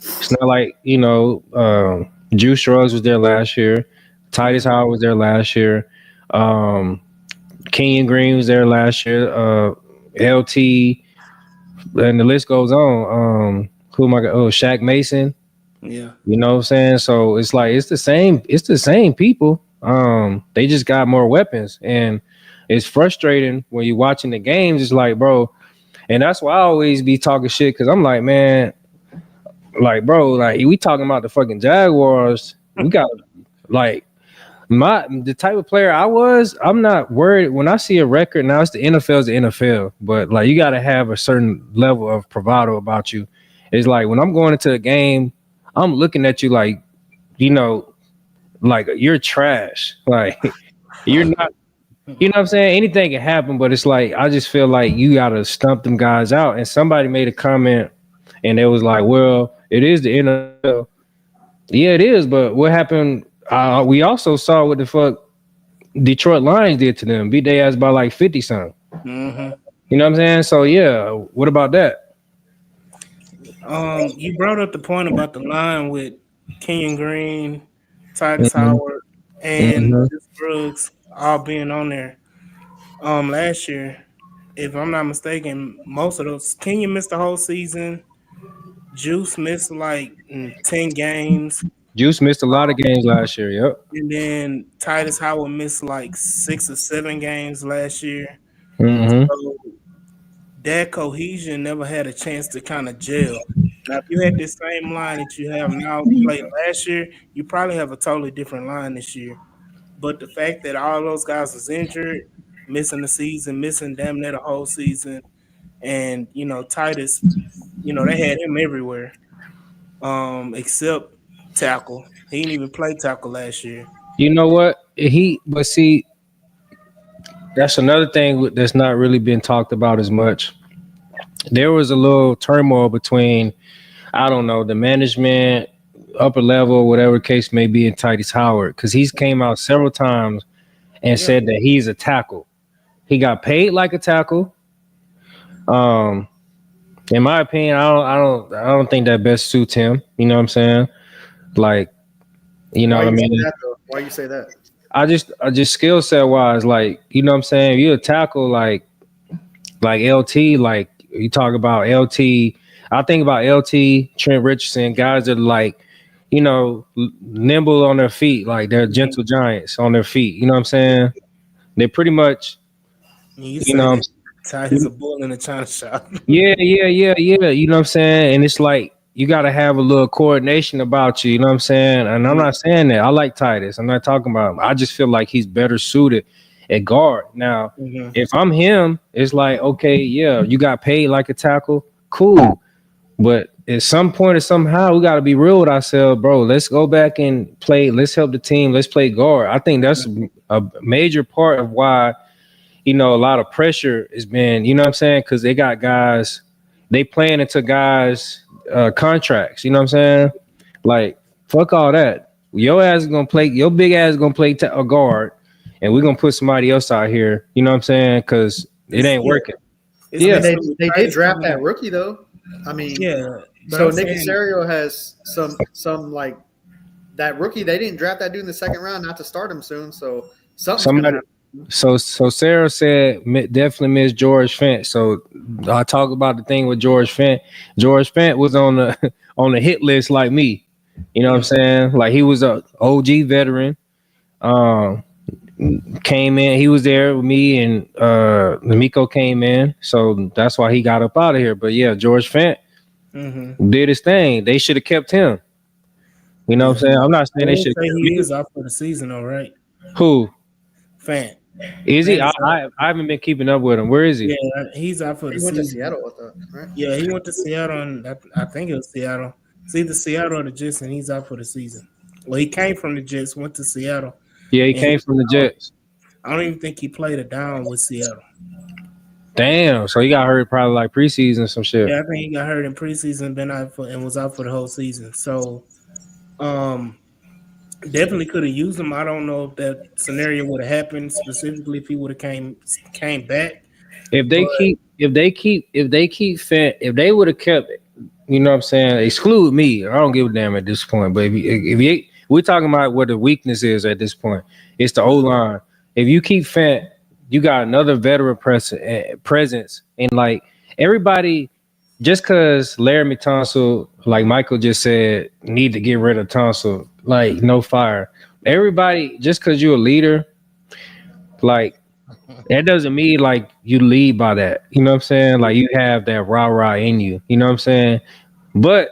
It's not like Drew Shrugs was there last year. Titus Howard was there last year. Kenyon Green was there last year. LT, and the list goes on. Who am I? Shaq Mason. Yeah. You know what I'm saying? So it's like it's the same people. They just got more weapons, and it's frustrating when you're watching the games. It's like, bro, and that's why I always be talking shit because I'm like, man, like, bro, like we talking about the fucking Jaguars. We got like the type of player I'm not worried when I see a record. Now it's the NFL, but like you got to have a certain level of bravado about you. It's like when I'm going into a game, I'm looking at you like, like you're trash. Like you're not, what I'm saying? Anything can happen, but it's like, I just feel like you got to stump them guys out. And somebody made a comment and it was like, well, it is the NFL. Yeah, it is. But what happened? We also saw what the fuck Detroit Lions did to them. Beat their ass by like 50 something. Mm-hmm. You know what I'm saying? So yeah, what about that? You brought up the point about the line with Kenyon Green, Titus Mm-hmm. Howard, and Mm-hmm. Juice Brooks all being on there. Last year, if I'm not mistaken, most of those Kenyon missed the whole season. Juice missed like 10 games. Juice missed a lot of games last year. Yep. And then Titus Howard missed like 6 or 7 games last year. Mm-hmm. So that cohesion never had a chance to kind of gel. Now, if you had this same line that you have now played last year, you probably have a totally different line this year. But the fact that all those guys was injured, missing the season, missing damn near the whole season, and Titus, they had him everywhere, except tackle. He didn't even play tackle last year. You know what? But see, that's another thing that's not really been talked about as much. There was a little turmoil between, I don't know, the management, upper level, whatever case may be, in Titus Howard, because he's came out several times and Yeah. said that he's a tackle. He got paid like a tackle. Um, in my opinion, I don't think that best suits him. You know what I'm saying? Like, you know Why what I you say mean? that though? Why you say that? I just skill set wise, like, you know what I'm saying? If you're a tackle like LT, like you talk about LT, I think about LT, Trent Richardson, guys that are like, nimble on their feet, like they're gentle giants on their feet. You know what I'm saying? They pretty much, You you say know, that Titus a bull in a china shop. yeah. You know what I'm saying? And it's like you got to have a little coordination about you. You know what I'm saying? And I'm not saying that I like Titus. I'm not talking about him. I just feel like he's better suited at guard. Now, Mhm. if I'm him, it's like, okay, yeah, you got paid like a tackle, cool. But at some point or somehow, we got to be real with ourselves, bro. Let's go back and play. Let's help the team. Let's play guard. I think that's a major part of why, a lot of pressure has been, you know what I'm saying? Because they got guys, they playing into guys' contracts. You know what I'm saying? Like, fuck all that. Your ass is going to play, your big ass is going to play a guard, and we're going to put somebody else out here. You know what I'm saying? Because it ain't working. It's Yeah. I mean, messed up with they did Titus draft coming that in. rookie though. I mean, Yeah, but so I'm Nick saying, Casario has some like that rookie. They didn't draft that dude in the second round, not to start him soon. So something's gonna Somebody, happen. so Sarah said definitely miss George Fent. So I talk about the thing with George Fent. George Fent was on the on the hit list like me. You know what I'm saying? Like he was a OG veteran. Um, Came in. He was there with me, and Miko came in. So that's why he got up out of here. But yeah, George Fent did his thing. They should have kept him. You know what I'm saying? I'm not I saying they will should say have kept he me. is out for the season, all right. Who Fan. is he? Fan is out. I haven't been keeping up with him. Where is he? Yeah, he's out for the He went to season. Seattle with that, right? Yeah, he went to Seattle, and I think it was Seattle. It's either Seattle or the Jets, and he's out for the season. Well, he came from the Jets, went to Seattle, Yeah, he and came from the Jets. I don't even think he played a down with Seattle. Damn. So he got hurt probably like preseason or some shit. Yeah, I think he got hurt in preseason, been out for and was out for the whole season. So, definitely could have used him. I don't know if that scenario would have happened specifically if he would have came back. If they keep Fent, if they would have kept it, you know what I'm saying? Exclude me. I don't give a damn at this point. But we're talking about what the weakness is at this point. It's the O line. If you keep Fent, you got another veteran presence, and like everybody, just because Larry McTonsil, like Michael just said, need to get rid of Tonsil, like no fire. Everybody, just because you're a leader, like that doesn't mean like you lead by that. You know what I'm saying? Like you have that rah in you. You know what I'm saying? But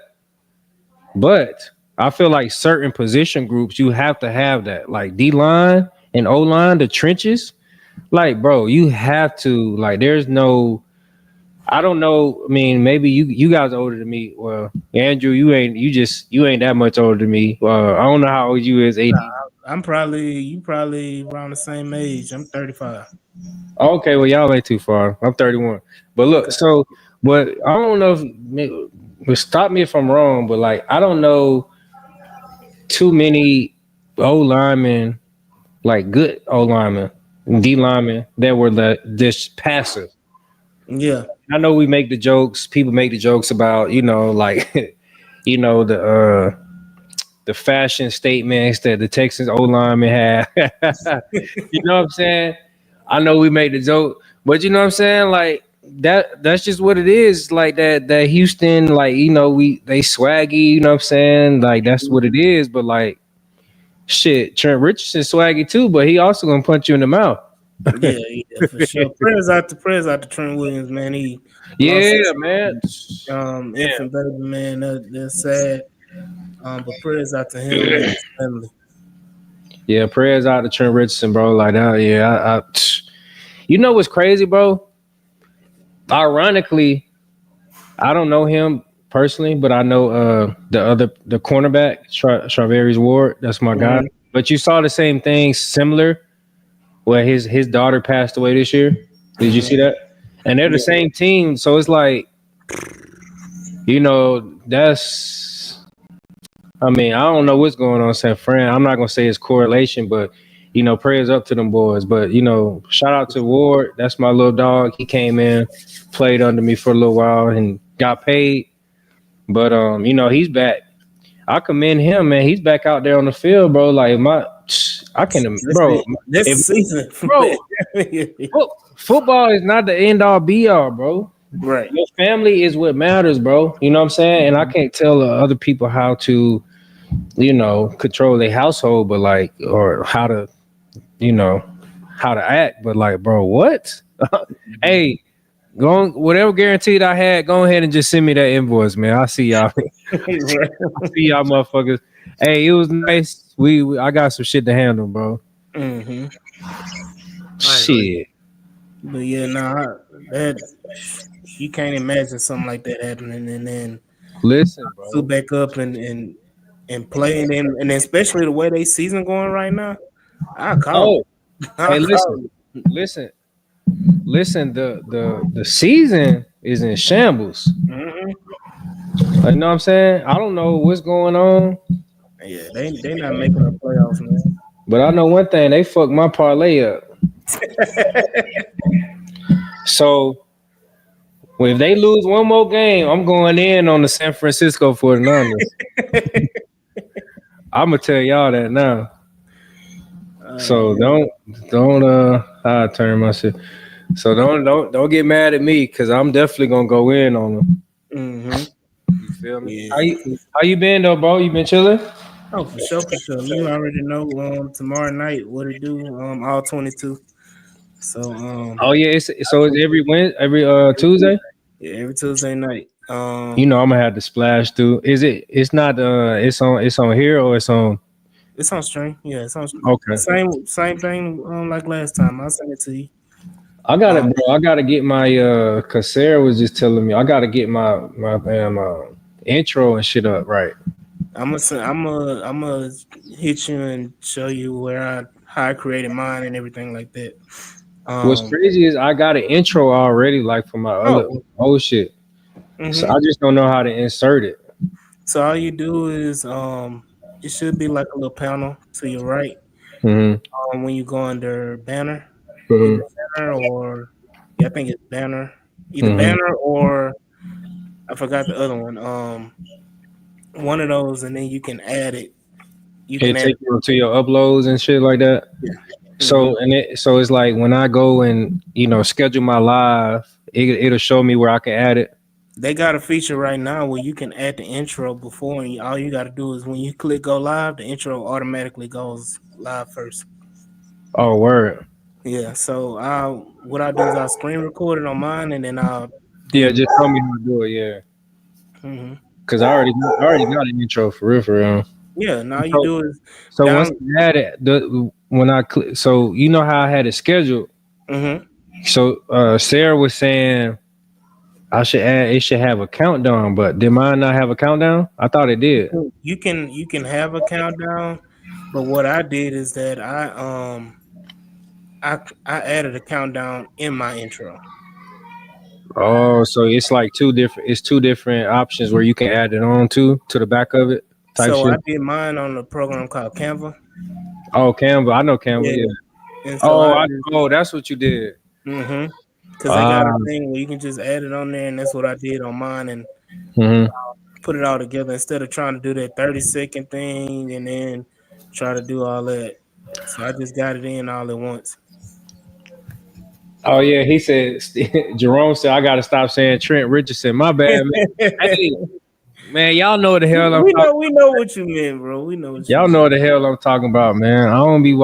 I feel like certain position groups you have to have that. Like D line and O line, the trenches. Like, bro, you have to, like, there's no, I don't know. I mean, maybe you guys are older than me. Well, Andrew, you ain't that much older than me. I don't know how old you is, AD. You probably around the same age. I'm 35. Okay, well, y'all ain't too far. I'm 31. But look, but I don't know but stop me if I'm wrong, but like, I don't know too many O linemen, like good O linemen, D linemen that were just passive. Yeah. I know we make the jokes. People make the jokes about like the fashion statements that the Texans O linemen have. You know what I'm saying? I know we made the joke, but you know what I'm saying? Like that's just what it is. Like that Houston, like they swaggy. You know what I'm saying? Like that's what it is. But like shit, Trent Richardson swaggy too, but he also gonna punch you in the mouth. Yeah, yeah, for sure. Prayers out to Trent Williams, man. He lost Yeah, his man. infant baby, man. That's sad. But prayers out to him and his family. Yeah, prayers out to Trent Richardson, bro. Like that, yeah. You know what's crazy, bro? Ironically, I don't know him personally, but I know the cornerback, Travarius Ward. That's my guy. Mhm. But you saw the same thing, similar, where his daughter passed away this year. Did you see that? And they're the Yeah. same team, so it's like, that's. I mean, I don't know what's going on in San Fran. I'm not gonna say it's correlation, but prayers up to them boys. But shout out to Ward. That's my little dog. He came in, played under me for a little while, and got paid. But he's back. I commend him, man. He's back out there on the field, bro. Like I can, bro. This If, season, bro, football is not the end all be all, bro. right? Your family is what matters, bro. You know what I'm saying? And I can't tell other people how to, control their household, but like, or how to, how to act. But like, bro, what? Hey, whatever guaranteed I had, go ahead and just send me that invoice, man. I see y'all. I see y'all motherfuckers. Hey, it was nice. I got some shit to handle, bro. Mm-hmm. Shit. But yeah, that you can't imagine something like that happening, and then Listen, to bro. back up and play, and especially the way they season going right now, I call. Oh, hey, listen. The season is in shambles. Mm-hmm. You know what I'm saying? I don't know what's going on, Yeah, they not making the playoffs, man. but I know one thing: they fucked my parlay up. So if they lose one more game, I'm going in on the San Francisco 49ers. I'm gonna tell y'all that now. So don't I turn my shit. So don't get mad at me because I'm definitely gonna go in on them. Mm-hmm. You feel me? Yeah. How you been though, bro? You been chilling? Oh, for sure, for sure. You already know tomorrow night what it do. All 22. So Oh yeah, it's every Tuesday. yeah, every Tuesday night. I'm gonna have to splash through. It's not it's on here or it's on. It's on stream. Yeah, it's on stream. Okay. Same thing like last time. I'll send it to you. I got it, bro. I gotta get my cause Sarah was just telling me I gotta get my damn intro and shit up right. I'm gonna hit you and show you how I created mine and everything like that. What's crazy is I got an intro already, like for my other old shit. So I just don't know how to insert it. So all you do is it should be like a little panel to your right. Mm-hmm. When you go under banner, Mm-hmm. either banner or I think it's banner, either Mm-hmm. banner or I forgot the other one. One of those, and then you can add it. You can add take you to your uploads and shit like that. Yeah. So so it's like when I go and schedule my live, it'll show me where I can add it. They got a feature right now where you can add the intro before, and all you got to do is when you click go live, the intro automatically goes live first. Oh, word. Yeah. So what I do is I'll screen record it on mine, and then I'll just tell me how to do it. Yeah. Mm-hmm. Cause I already got an intro for real. Yeah. Now you do is once I had it, when I click, so you know how I had it scheduled. Mm-hmm. So Sarah was saying I should add. It should have a countdown, but did mine not have a countdown? I thought it did. You can have a countdown, but what I did is that I added a countdown in my intro. Oh, so it's like two different options where you can add it on to the back of it. So shit. I did mine on a program called Canva. Oh, Campbell. I know Campbell. Yeah. Yeah. And so Oh, I just that's what you did. because they got a Ah. thing where you can just add it on there, and that's what I did on mine and Mhm. put it all together instead of trying to do that 30-second thing and then try to do all that. So I just got it in all at once. Oh yeah, he said. Jerome said I got to stop saying Trent Richardson. My bad, man. Hey, man, y'all know what the hell I'm talking. We know what you meant, bro. We know what you Y'all know meant. what the hell I'm talking about, man. I don't be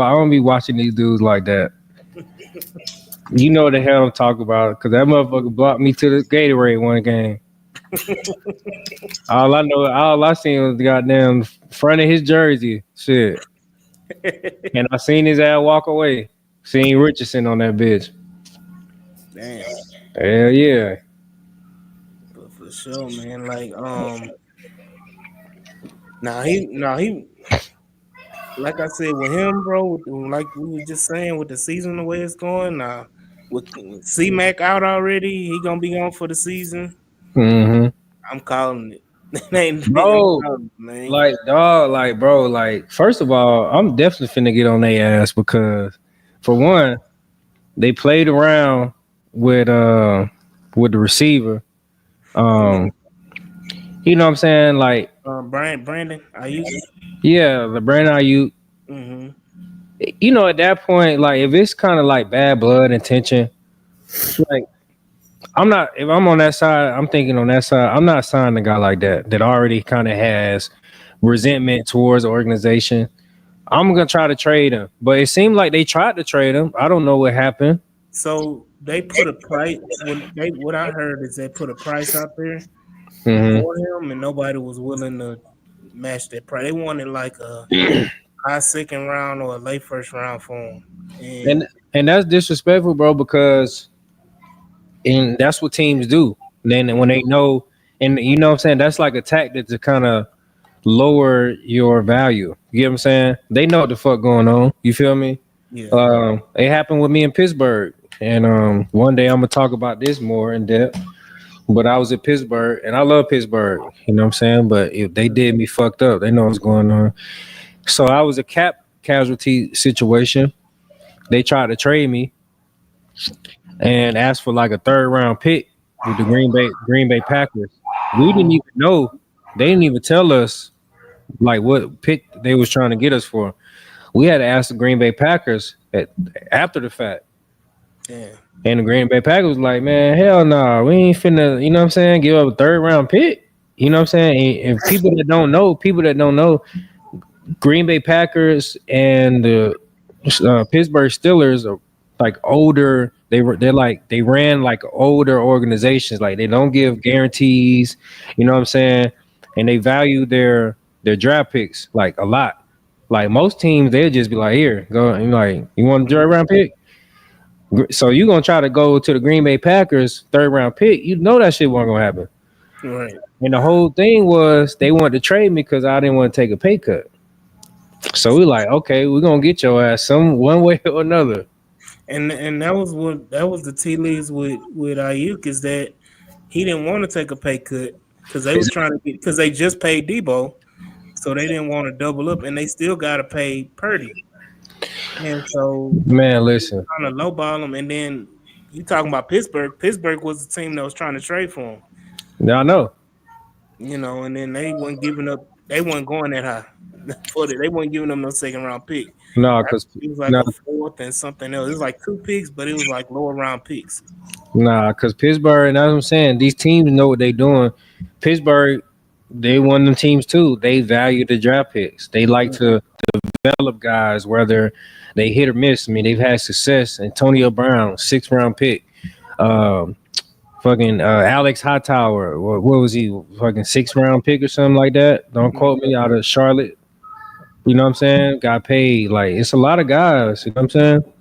watching these dudes like that. You know what the hell I'm talking about, because that motherfucker blocked me to the Gatorade one game. All I seen was the goddamn front of his jersey, shit. And I seen his ass walk away. Seen Richardson on that bitch. Damn. Hell yeah. But for sure, man. Like now he like I said with him, bro, like we were just saying with the season the way it's going, with C Mac out already, he gonna be gone for the season. hmm I'm calling it. I'm Bro, calling it, man. like dog, like bro, like first of all, I'm definitely finna get on their ass because for one, they played around with the receiver. Um, you know what I'm saying? Like, Brandon, are you? yeah, the Brandon Ayuk. Mm-hmm. You know, at that point, like if it's kind of like bad blood intention, like I'm not. If I'm on that side, I'm thinking on that side. I'm not signing a guy like that already kind of has resentment towards the organization. I'm gonna try to trade him, but it seemed like they tried to trade him. I don't know what happened. So they put a price. What I heard is they put a price out there hmm for him, and nobody was willing to match that price. They wanted like a high second round or a late first round for him, and and that's disrespectful, bro. Because and that's what teams do. Then when they know, and you know what I'm saying, that's like a tactic to kind of lower your value. You get what I'm saying? They know what the fuck going on. You feel me? yeah. It happened with me in Pittsburgh, and one day I'm gonna talk about this more in depth. But I was at Pittsburgh, and I love Pittsburgh. You know what I'm saying? But if they did me fucked up, they know what's going on. So I was a cap casualty situation. They tried to trade me and asked for like a third round pick with the Green Bay Packers. We didn't even know. They didn't even tell us like what pick they was trying to get us for. We had to ask the Green Bay Packers after the fact. Yeah. And the Green Bay Packers was like, man, hell no, nah, we ain't finna, you know what I'm saying, give up a third round pick. You know what I'm saying? And people that don't know, Green Bay Packers and the Pittsburgh Steelers are like older. They ran like older organizations. Like they don't give guarantees. You know what I'm saying? And they value their draft picks like a lot. Like most teams, they'll just be like, here, go. And like, you want a third round pick? So you gonna try to go to the Green Bay Packers third round pick? You know that shit wasn't gonna happen. Right. And the whole thing was they wanted to trade me because I didn't want to take a pay cut. So we like, okay, we're gonna get your ass some one way or another. And that was the tea leaves with Ayuk is that he didn't want to take a pay cut because they was trying to get because they just paid Debo, so they didn't want to double up, and they still got to pay Purdy, and so Man, listen. trying to lowball him. And then you talking about Pittsburgh? Pittsburgh was the team that was trying to trade for him, I know. and then they weren't giving up. They weren't going that high for it. They weren't giving them no second round pick. No, cause It was like no, a fourth and something else. It was like 2 picks, but it was like lower round picks. cause Pittsburgh, and that's what I'm saying. These teams know what they're doing. Pittsburgh, they one of them teams too. They value the draft picks. They like to develop guys, whether they hit or miss. I mean, they've had success. Antonio Brown, 6th round pick. Um, Alex Hightower. What was he? Fucking 6th round pick or something like that. Don't quote me. Out of Charlotte. You know what I'm saying? Got paid. Like it's a lot of guys. You know what I'm saying?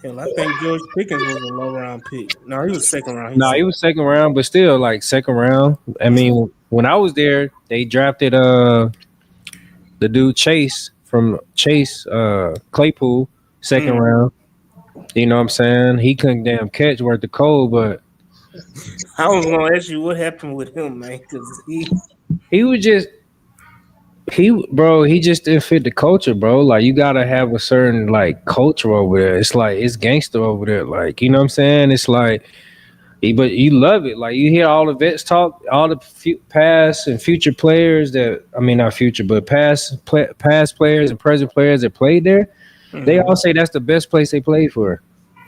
Hell, I think George Pickens was a low round pick. No, he was second round. No, he was 2nd round, but still like 2nd round. I mean, when I was there, they drafted the dude Chase from Chase Claypool 2nd round. You know what I'm saying? He couldn't damn catch worth the cold, but I was gonna ask you what happened with him, man, because he was just he just didn't fit the culture, bro. Like you gotta have a certain like culture over there. It's like it's gangster over there. Like, you know what I'm saying? It's like but you love it. Like you hear all the vets talk, all the past and future players that I mean not future, but past players and present players that played there. They all say that's the best place they played for.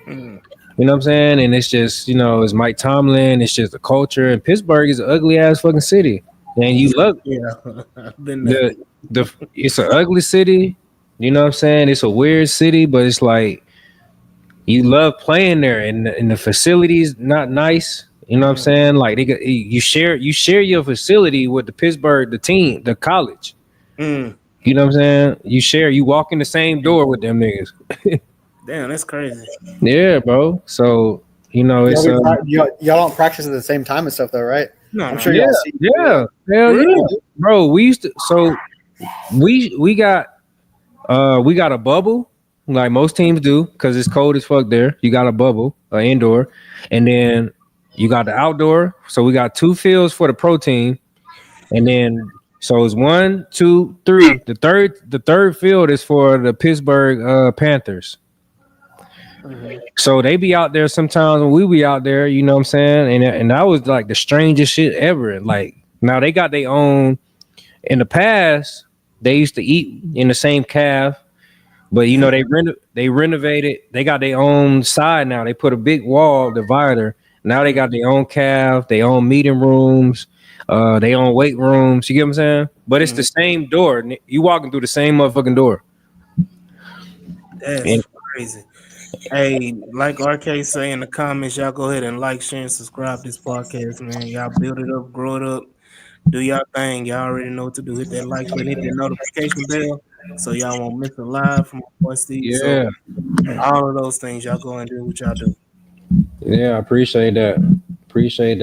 Mm. You know what I'm saying? And it's just, it's Mike Tomlin. It's just the culture. And Pittsburgh is an ugly ass fucking city. And you love Yeah, I've been there. it's an ugly city. You know what I'm saying? It's a weird city, but it's like you love playing there, and the facilities not nice. You know what I'm saying? Like you share your facility with the Pittsburgh, the team, the college. Mm. You know what I'm saying? You walk in the same door with them niggas. Damn, that's crazy. Yeah, bro. So it's y'all don't practice at the same time and stuff, though, right? No, I'm sure yeah, y'all see. yeah, hell Really? yeah, bro. We used to. So we got a bubble like most teams do because it's cold as fuck there. You got a bubble, indoor, and then you got the outdoor. So we got 2 fields for the pro team, and then so it's 1, 2, 3. The third field is for the Pittsburgh Panthers. So they be out there sometimes when we be out there, you know what I'm saying? And that was like the strangest shit ever. Like now they got their own. In the past, they used to eat in the same calf, but they renovated. They got their own side now. They put a big wall divider. Now they got their own calf, their own meeting rooms, their own weight rooms. You get what I'm saying? But it's the same door. You walking through the same motherfucking door. That's crazy. Hey, like RK say in the comments, y'all go ahead and like, share, and subscribe to this podcast, man. Y'all build it up, grow it up, do y'all thing. Y'all already know what to do. Hit that like button, hit that notification bell, so y'all won't miss a live from my boy Steve. Yeah. So all of those things, y'all go and do what y'all do. Yeah, I appreciate that. Appreciate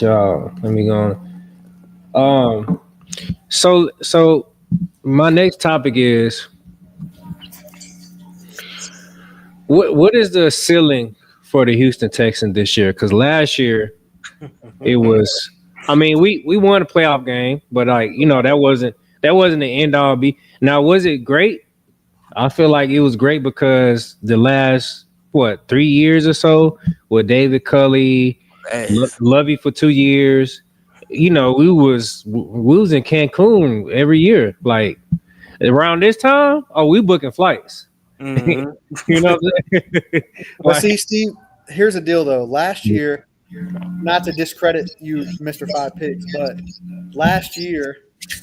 y'all. Let me go on. So my next topic is what is the ceiling for the Houston Texans this year? Because last year it was. I mean, we won a playoff game, but like that wasn't the end all be. Now, was it great? I feel like it was great because the last 3 years or so with David Culley, Lovey for 2 years. We was in Cancun every year. Like around this time, we booking flights. Mm-hmm. You know what I'm saying? But see, Steve, here's the deal though. Last year, not to discredit you, Mr. 5 Picks, but last year,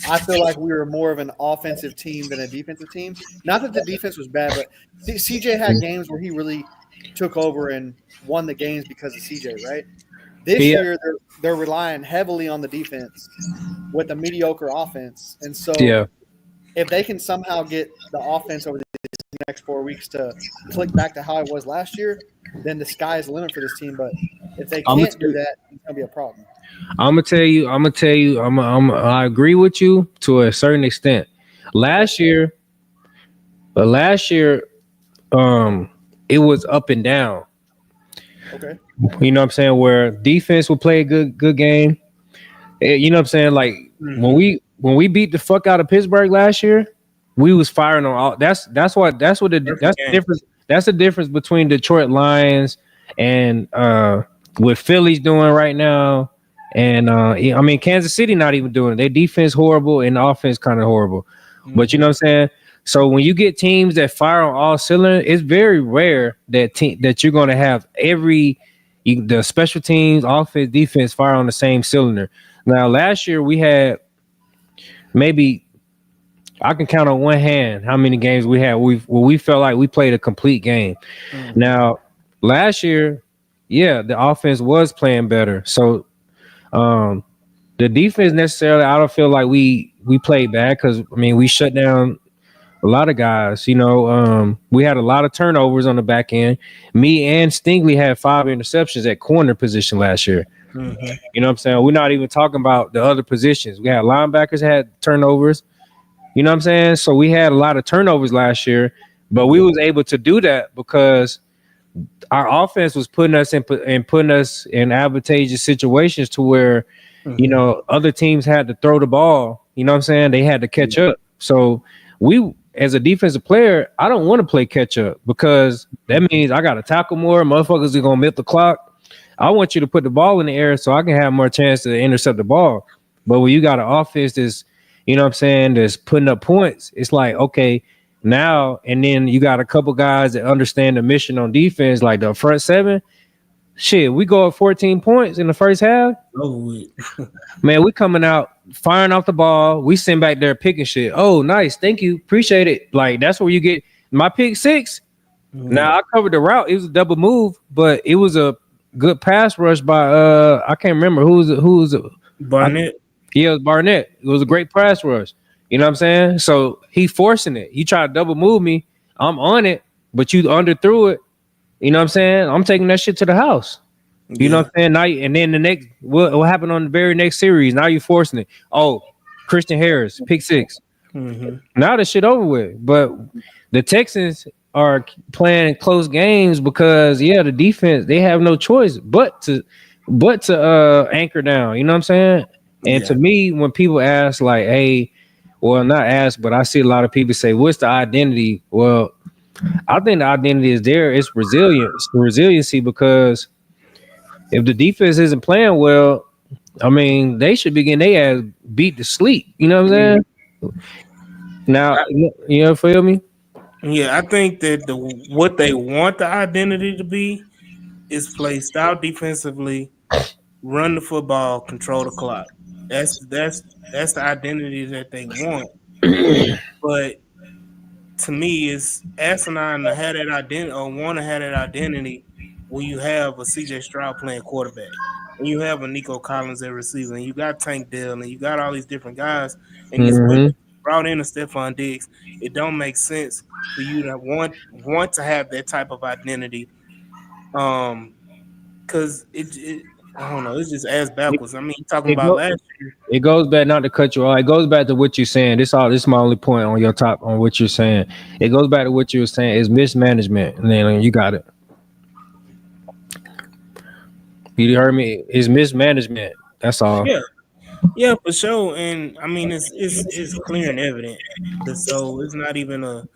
I feel like we were more of an offensive team than a defensive team. Not that the defense was bad, but CJ had games where he really took over and won the games because of CJ, right? This year, they're relying heavily on the defense with a mediocre offense. And so if they can somehow get the offense over the next 4 weeks to click back to how it was last year, then the sky is the limit for this team. But if they can't do that, it's gonna be a problem. I'm gonna tell you. I agree with you to a certain extent. Last year, it was up and down. Okay. You know what I'm saying? Where defense would play a good game. You know what I'm saying? Like when we beat the fuck out of Pittsburgh last year, we was firing on all. That's the difference. That's the difference between Detroit Lions and what Philly's doing right now. And I mean, Kansas City not even doing it. Their defense horrible and the offense kind of horrible. But you know what I'm saying? So when you get teams that fire on all cylinders, it's very rare that you're going to have the special teams, offense, defense fire on the same cylinder. Now, last year we had maybe I can count on one hand how many games we had. We felt like we played a complete game. Now, last year, the offense was playing better. So the defense necessarily, I don't feel like we played bad because I mean we shut down a lot of guys. We had a lot of turnovers on the back end. Me and Stingley had 5 interceptions at corner position last year. Mm-hmm. You know what I'm saying? We're not even talking about the other positions. We had linebackers had turnovers. You know what I'm saying? So we had a lot of turnovers last year, but we was able to do that because our offense was putting us in advantageous situations to where, other teams had to throw the ball, You know what I'm saying? They had to catch up. So we, as a defensive player, I don't want to play catch up because that means I got to tackle more. Motherfuckers are gonna milk the clock. I want you to put the ball in the air so I can have more chance to intercept the ball. But when you got an offense that's, you know what I'm saying, that's putting up points, it's like, okay, now and then you got a couple guys that understand the mission on defense, like the front seven. Shit, we go up 14 points in the first half. Oh, Man, we coming out firing off the ball. We send back there picking shit. Oh, nice. Thank you. Appreciate it. Like, that's where you get my pick six. Now I covered the route. It was a double move, but it was a good pass rush by I can't remember who's Barnett. yeah, it was Barnett. It was a great pass rush. You know what I'm saying? So he forcing it. You try to double move me, I'm on it, but you underthrew it. You know what I'm saying? I'm taking that shit to the house. You know what I'm saying? Now, and then the next, what happened on the very next series? Now you forcing it. Oh, Christian Harris, pick six. Now the shit over with. But the Texans are playing close games because the defense, they have no choice but to anchor down. You know what I'm saying? And to me, when people ask like, hey, well, not ask, but I see a lot of people say, what's the identity? Well, I think the identity is there. It's resiliency, because if the defense isn't playing well, I mean, they should be getting their ass beat to sleep. You know what I'm saying? Now, you feel me? Yeah, I think that what they want the identity to be is play stout defensively, run the football, control the clock. That's the identity that they want. But to me, it's asinine to have that identity or want to have that identity when you have a CJ Stroud playing quarterback, and you have a Nico Collins at receiver, and you got Tank Dell, and you got all these different guys, and it's brought in a Stephon Diggs. It don't make sense for you to want to have that type of identity, because it I don't know, it's just ass backwards. I mean, you're talking about last year. It goes back, not to cut you off. It goes back to what you're saying. This is my only point on your top on what you're saying. It goes back to what you were saying is mismanagement. And then you got it. You heard me. It's mismanagement. That's all. Yeah, for sure. And I mean, it's clear and evident. So it's not even a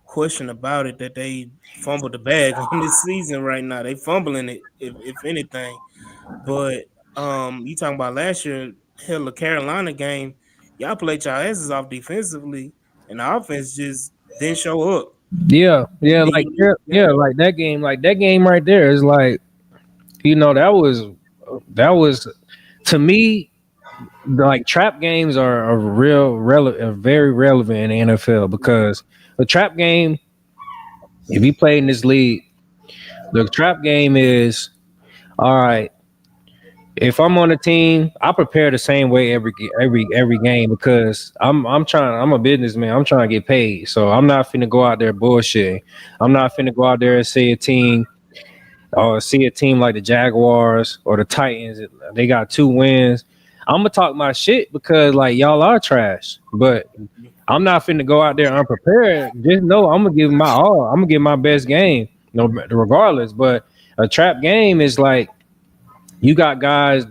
question about it that they fumbled the bag on this season right now. They fumbling it, if anything. But you talking about last year, hell, the Carolina game, y'all played y'all asses off defensively, and the offense just didn't show up. Yeah, like that game right there is like, that was to me, like, trap games are very relevant in the NFL, because the trap game, if you play in this league, the trap game is, all right, if I'm on a team, I prepare the same way every game, because I'm a businessman. I'm trying to get paid. So I'm not finna go out there bullshitting. I'm not finna go out there and see a team like the Jaguars or the Titans. They got 2 wins. I'm gonna talk my shit because, like, y'all are trash. But I'm not finna go out there unprepared. Just know I'm gonna give my all. I'm gonna give my best game, regardless. But a trap game is like, you got guys,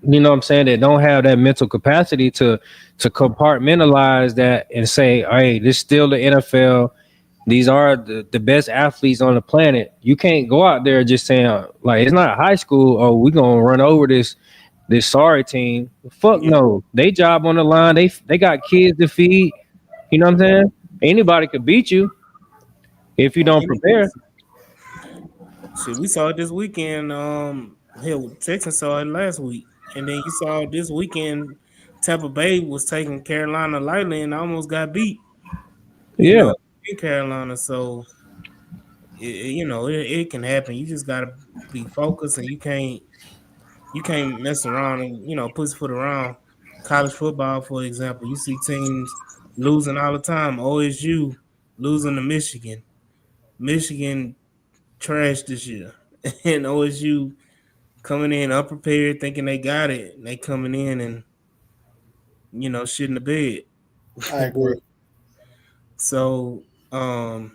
you know what I'm saying, that don't have that mental capacity to compartmentalize that and say, hey, this is still the NFL. These are the best athletes on the planet. You can't go out there just saying, like, it's not high school. Oh, we're gonna run over this sorry team. Fuck no. They job on the line. They got kids to feed. You know what I'm saying? Anybody could beat you if you don't prepare. See, we saw it this weekend. Hell, Texans saw it last week, and then you saw this weekend. Tampa Bay was taking Carolina lightly and almost got beat. In Carolina. So it can happen. You just gotta be focused, and you can't mess around and pussyfoot around. College football, for example, you see teams losing all the time. OSU losing to Michigan. Michigan trash this year, and OSU coming in unprepared, thinking they got it. And they coming in and shit in the bed. I agree. So, but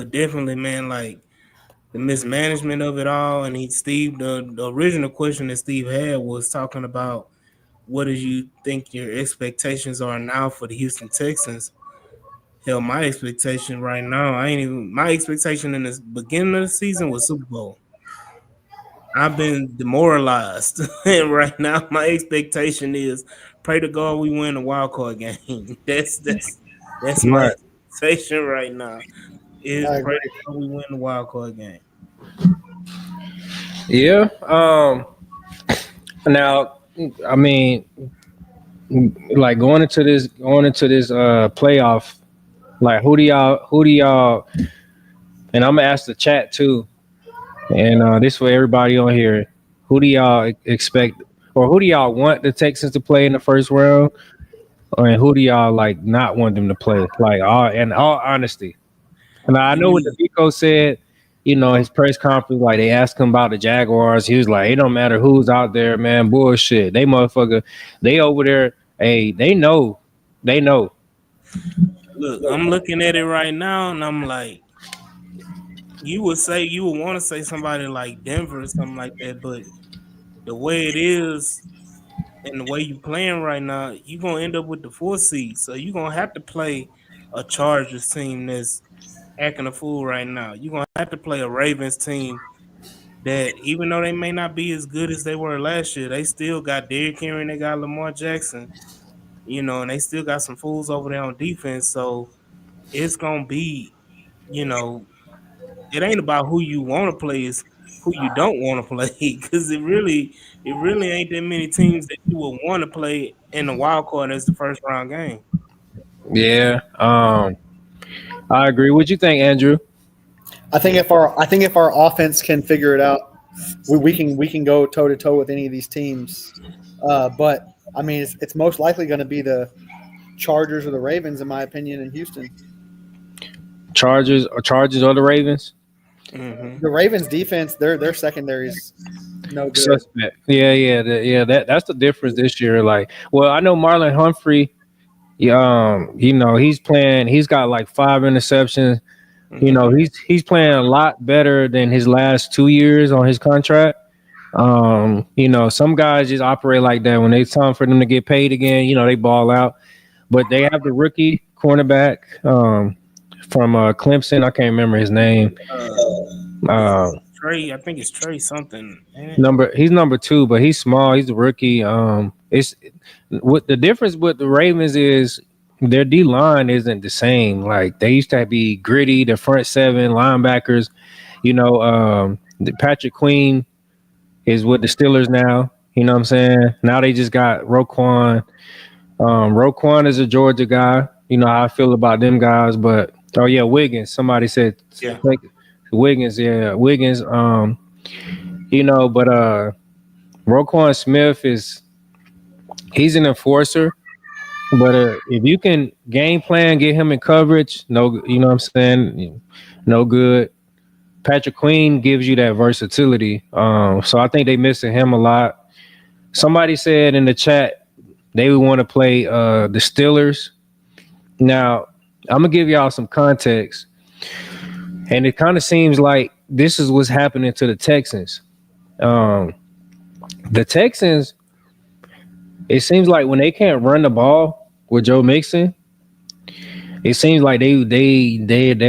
definitely, man, like the mismanagement of it all. And the original question that Steve had was talking about what do you think your expectations are now for the Houston Texans? Hell, my expectation right now, I ain't even my expectation in the beginning of the season was Super Bowl. I've been demoralized, and right now my expectation is pray to God we win the wild card game. That's my Right. expectation right now. Is I pray agree. to God we win the wild card game. Yeah. Now, I mean, like going into this playoff, like who do y'all, and I'm gonna ask the chat too, and this way everybody on here, who do y'all expect, or who do y'all want the Texans to play in the first round, and who do y'all like not want them to play? Like, in all honesty. Now I Give know what me D'Amico said. His press conference, like they asked him about the Jaguars. He was like, "It don't matter who's out there, man. Bullshit. They motherfucker. They over there. Hey, they know. They know. look. I'm looking at it right now, and I'm like, you would want to say somebody like Denver or something like that, but the way it is and the way you playing right now, you're gonna end up with the 4 seed. So you're gonna have to play a Chargers team that's acting a fool right now. You're gonna have to play a Ravens team that even though they may not be as good as they were last year, they still got Derrick Henry and they got Lamar Jackson, and they still got some fools over there on defense. So it's gonna be, you know, it ain't about who you want to play, it's who you don't want to play. Because it really ain't that many teams that you would want to play in the wild card as the first round game. Yeah. I agree. What you think, Andrew? I think if our offense can figure it out, we can go toe to toe with any of these teams. But I mean, it's most likely going to be the Chargers or the Ravens, in my opinion, in Houston. Chargers or the Ravens? Hmm. The Ravens defense, their secondary's no good. Suspect. Yeah. That's the difference this year. Like, well, I know Marlon Humphrey. He's playing. He's got like 5 interceptions. Hmm. He's playing a lot better than his last 2 years on his contract. Some guys just operate like that when it's time for them to get paid again. They ball out. But they have the rookie cornerback from Clemson. I can't remember his name. Uh, Trey, I think it's Trey something, ain't it? he's number 2, but he's small. He's a rookie. It's what the difference with the Ravens is their D line isn't the same. Like they used to be gritty. The front seven linebackers. The Patrick Queen is with the Steelers now. You know what I'm saying? Now they just got Roquan. Roquan is a Georgia guy. You know how I feel about them guys, but oh yeah, Wiggins. Somebody said Yeah. Wiggins. Yeah, Wiggins. But Roquan Smith he's an enforcer. But if you can game plan, get him in coverage, no, you know what I'm saying, no good. Patrick Queen gives you that versatility. So I think they missing him a lot. Somebody said in the chat they would want to play the Steelers. Now I'm gonna give y'all some context, and it kind of seems like this is what's happening to the Texans. Um, the Texans, it seems like when they can't run the ball with Joe Mixon, it seems like they're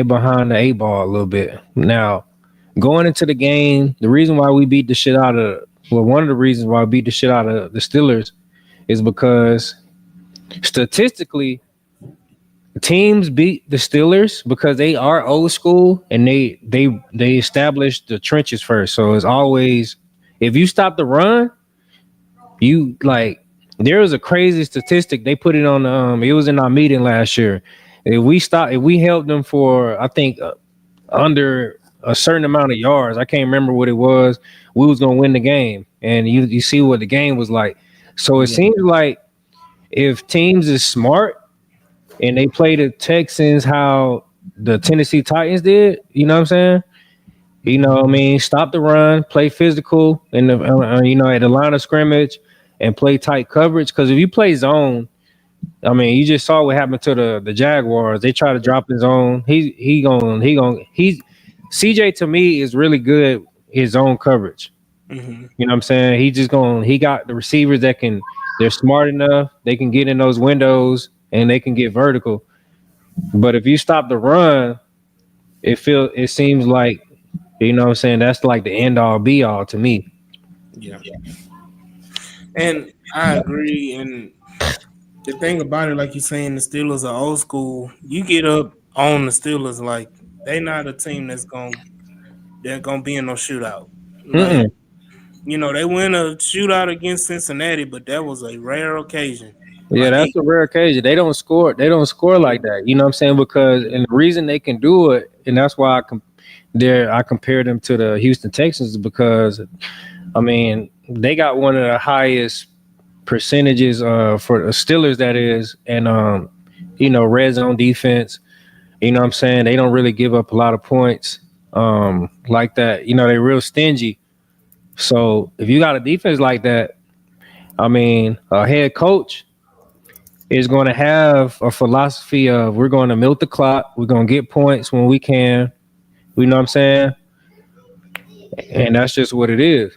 behind the 8 ball a little bit. Now, going into the game, the reason why we beat the shit out of one of the reasons why we beat the shit out of the Steelers is because statistically teams beat the Steelers because they are old school and they established the trenches first. So it's always if you stop the run, you like there was a crazy statistic they put it on. It was in our meeting last year. If we held them for I think under a certain amount of yards, I can't remember what it was. We was gonna win the game, and you see what the game was like. So it Yeah. seems like if teams is smart and they play the Texans how the Tennessee Titans did, you know what I'm saying? You know what I mean? Stop the run, play physical in the at the line of scrimmage and play tight coverage. Because if you play zone, I mean, you just saw what happened to the Jaguars. They try to drop his own. He's CJ to me is really good his own coverage. Hmm. You know what I'm saying? He got the receivers that can They're smart enough. They can get in those windows and they can get vertical. But if you stop the run, it seems like, what I'm saying, that's like the end all be all to me. Yeah, and I agree. And the thing about it, like you're saying, the Steelers are old school. You get up on the Steelers, like they not a team they're gonna be in no shootout. Like Mm-mm. they win a shootout against Cincinnati, but that was a rare occasion. Yeah, Like that's a rare occasion. They don't score. They don't score yeah, like that. You know what I'm saying? Because and the reason they can do it, and that's why I compare them to the Houston Texans is because I mean they got one of the highest percentages for the Steelers, that is, and red zone defense. You know what I'm saying? They don't really give up a lot of points like that. They're real stingy. So if you got a defense like that, I mean, a head coach is going to have a philosophy of we're going to milk the clock, we're going to get points when we can. You know what I'm saying? And that's just what it is.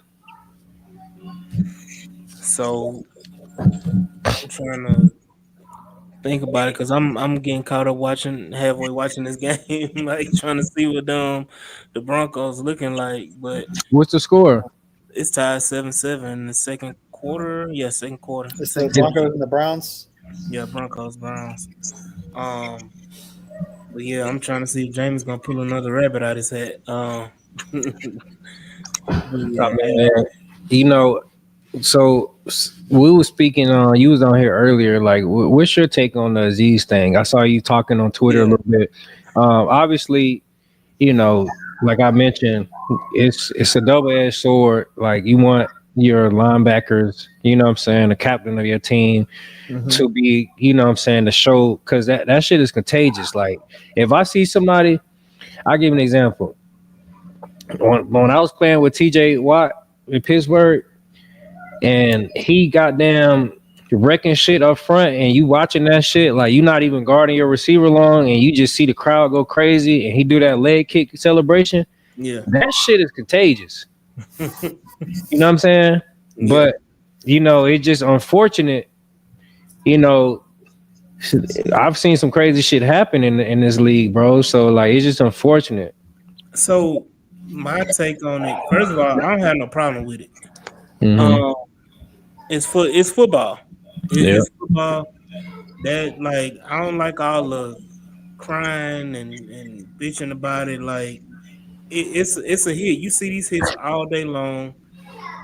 so I'm trying to think about it because I'm getting caught up halfway watching this game, like trying to see what the Broncos looking like. But What's the score? it's tied 7-7 in the second quarter. Yeah, second quarter. It's the Second It, quarter. Broncos and the Browns. Yeah, Broncos Browns. Um, but yeah, I'm trying to see if James gonna pull another rabbit out his hat. But I yeah, mean, you know, so we was speaking on. You was on here earlier. Like, what's your take on the Aziz thing? I saw you talking on Twitter a yeah, little bit. Obviously, like I mentioned, it's a double edged sword. Like you want your linebackers, what I'm saying, the captain of your team hmm to be, what I'm saying, to show, because that shit is contagious. Like if I see somebody, I'll give an example. When I was playing with TJ Watt in Pittsburgh, and he goddamn wrecking shit up front, and you watching that shit, like you not even guarding your receiver long, and you just see the crowd go crazy, and he do that leg kick celebration. yeah, That shit is contagious. You know what I'm saying? yeah. But it's just unfortunate. You know, I've seen some crazy shit happen in this league, bro. So like, it's just unfortunate. So my take on it, first of all, I don't have no problem with it. Hmm. Um, it's football. Yeah. It's football. That like I don't like all the crying and bitching about it. Like it's a hit. You see these hits all day long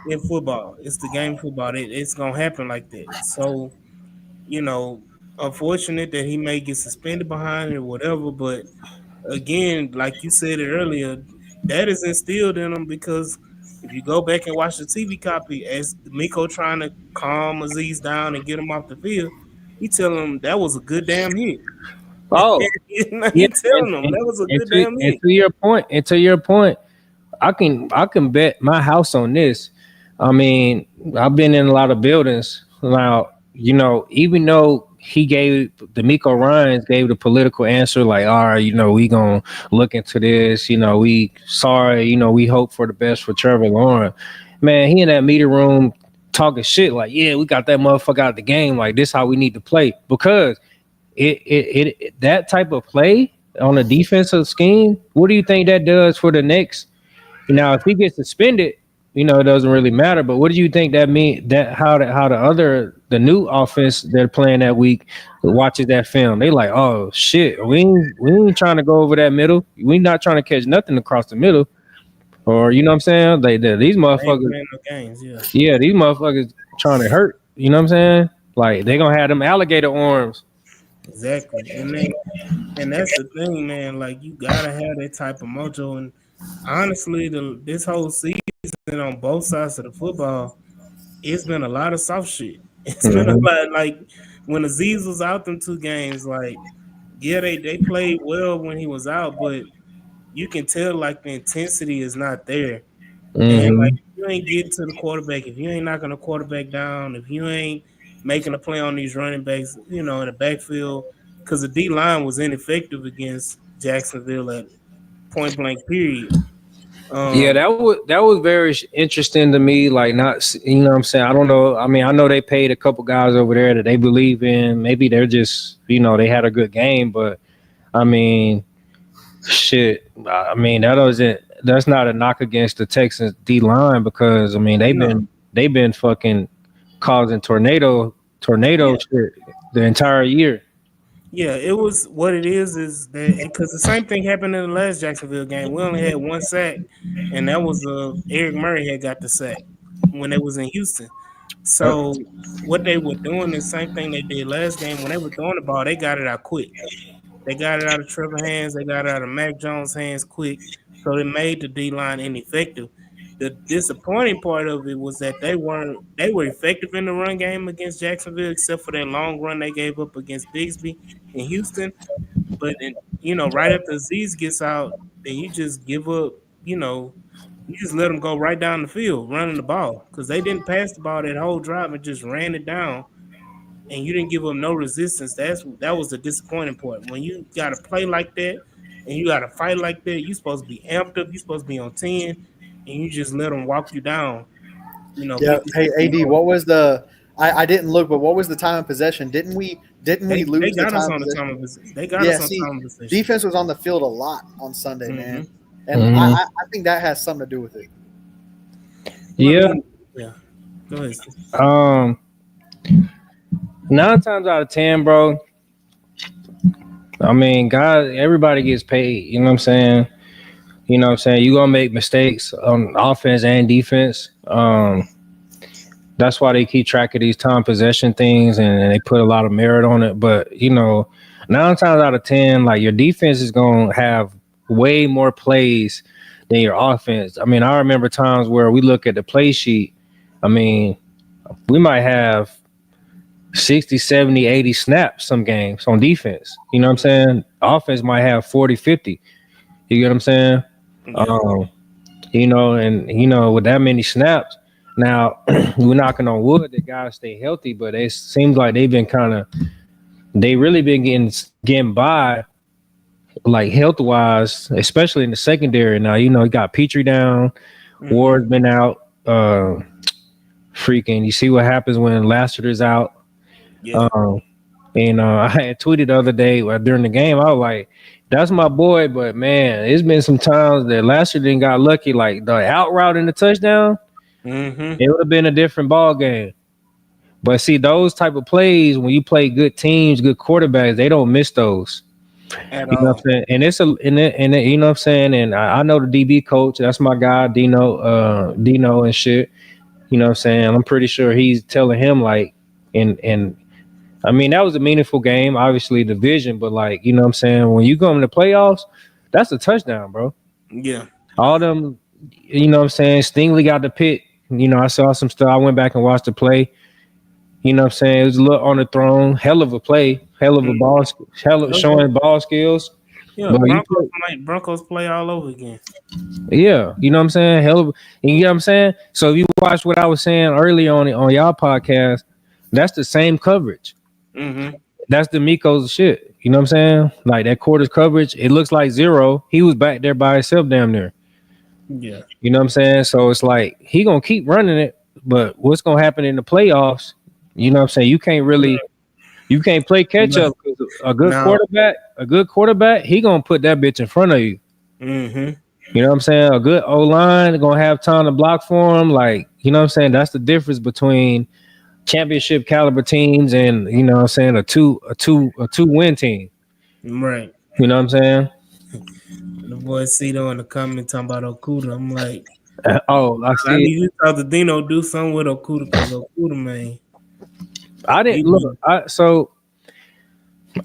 in football. It's the game of football. It's gonna happen like that. So you know, unfortunate that he may get suspended behind it or whatever. But again, like you said it earlier, that is instilled in him because if you go back and watch the TV copy, as Miko trying to calm Aziz down and get him off the field, he telling him that was a good damn hit. Oh, yeah. He telling him that was a good damn And hit. to your point, I can bet my house on this. I mean, I've been in a lot of buildings. Now, even though D'Amico Ryans gave the political answer, like, all right, we gonna look into this. We sorry. We hope for the best for Trevor Lawrence. Man, he in that meeting room talking shit like, yeah, we got that motherfucker out the game. Like this, how we need to play because that type of play on a defensive scheme. What do you think that does for the next? Now, if he gets suspended, it doesn't really matter. But what do you think that mean? That the new offense they're playing that week watches that film? They like, oh shit, we ain't trying to go over that middle. We not trying to catch nothing across the middle. Or you know what I'm saying? These They ain't motherfuckers, playing no games, yeah. yeah, these motherfuckers trying to hurt. You know what I'm saying? Like they gonna have them alligator arms. Exactly. And that's the thing, man. Like you gotta have that type of mojo. And honestly, this whole season on both sides of the football, it's been a lot of soft shit. It's been a Hmm. lot like when Aziz was out them 2 games, like yeah, they played well when he was out, but you can tell like the intensity is not there. And like Hmm. if you ain't getting to the quarterback, if you ain't knocking the quarterback down, if you ain't making a play on these running backs, in the backfield, because the D line was ineffective against Jacksonville at point blank period. Yeah, Um, that was very interesting to me. Like, not you know what I'm saying. I don't know. I mean, I know they paid a couple guys over there that they believe in. Maybe they're just they had a good game, but I mean, shit. I mean that's not a knock against the Texans D line because I mean no, they've been fucking causing tornado yeah, shit the entire year. yeah. It was what it is that because the same thing happened in the last Jacksonville game. We only had one sack, and that was Eric Murray had got the sack when they was in Houston. So what they were doing the same thing they did last game when they were throwing the ball, they got it out quick. They got it out of Trevor hands. They got it out of Mac Jones' hands quick. So it made the D line ineffective. The disappointing part of it was that they were effective in the run game against Jacksonville, except for that long run they gave up against Bigsby in Houston. But right after Aziz gets out, then you just give up. You just let them go right down the field running the ball because they didn't pass the ball that whole drive and just ran it down and you didn't give them no resistance. That was the disappointing part. When you got to play like that and you got to fight like that, you're supposed to be amped up. You're supposed to be on 10, and you just let them walk you down. Yeah. 50, Hey, 60 AD, yards. what was the? I didn't look, but what was the time of possession? Didn't we They lose the got us time of on the possession? time of possession. They got Yeah. us on See, time of possession. defense was on the field a lot on Sunday, Mm-hmm. man, and Mhm. I think that has something to do with it. Well, I Yeah. mean, yeah. Go ahead. Steve. Um. 9 times out of 10, bro. I mean, God, everybody gets paid. You know what I'm saying? You know what I'm saying? You gonna make mistakes on offense and defense. That's why they keep track of these time possession things and they put a lot of merit on it. But 9 times out of 10, like your defense is gonna have way more plays than your offense. I mean, I remember times where we look at the play sheet. I mean, we might have 60, 70, 80 snaps some games on defense. You know what I'm saying? Offense might have 40, 50. You get what I'm saying? Yeah. Um, and with that many snaps, now we're knocking on wood that guys stay healthy, but it seems like they really been getting by like health wise, especially in the secondary. Now, you got Petrie down, Mm-hmm. Ward's been out, freaking you see what happens when Lassiter's out. Yeah. Um, and I had tweeted the other day during the game, I was like, that's my boy, but man, it's been some times that Lassiter didn't got lucky, like the out route in the touchdown. Mm-hmm. It would have been a different ball game. But see, those type of plays, when you play good teams, good quarterbacks, they don't miss those. At You know what all. I'm saying? And it's you know what I'm saying? And I know the DB coach, that's my guy, Dino and shit. You know what I'm saying? I'm pretty sure he's telling him like and I mean that was a meaningful game, obviously division, but like, you know what I'm saying, when you go in the playoffs, that's a touchdown, bro. Yeah. All them, you know what I'm saying? Stingley got the pick. I saw some stuff. I went back and watched the play. You know what I'm saying? It was a little on the throne. Hell of a play. Hell of a Mm-hmm. ball. Showing ball skills. Yeah. But Broncos play all over again. yeah, you know what I'm saying? Hell of you know what I'm saying? So if you watch what I was saying earlier on y'all podcast, that's the same coverage. Mm-hmm. That's the Miko's shit. You know what I'm saying? Like that quarters coverage, it looks like zero. He was back there by himself damn near. Yeah. You know what I'm saying? So it's like he gonna keep running it, but what's gonna happen in the playoffs? You know what I'm saying? You can't play catch up. A good Now. quarterback, he gonna put that bitch in front of you. Mm-hmm. You know what I'm saying? A good O line gonna have time to block for him. Like, you know what I'm saying? That's the difference between championship caliber teams and, you know what I'm saying, a two win team. Right. You know what I'm saying? The boy Cito in the comment talking about Okuda. I'm like, Oh, I I see. need you to tell the Dino do something with Okuda because Okuda, man. I didn't look.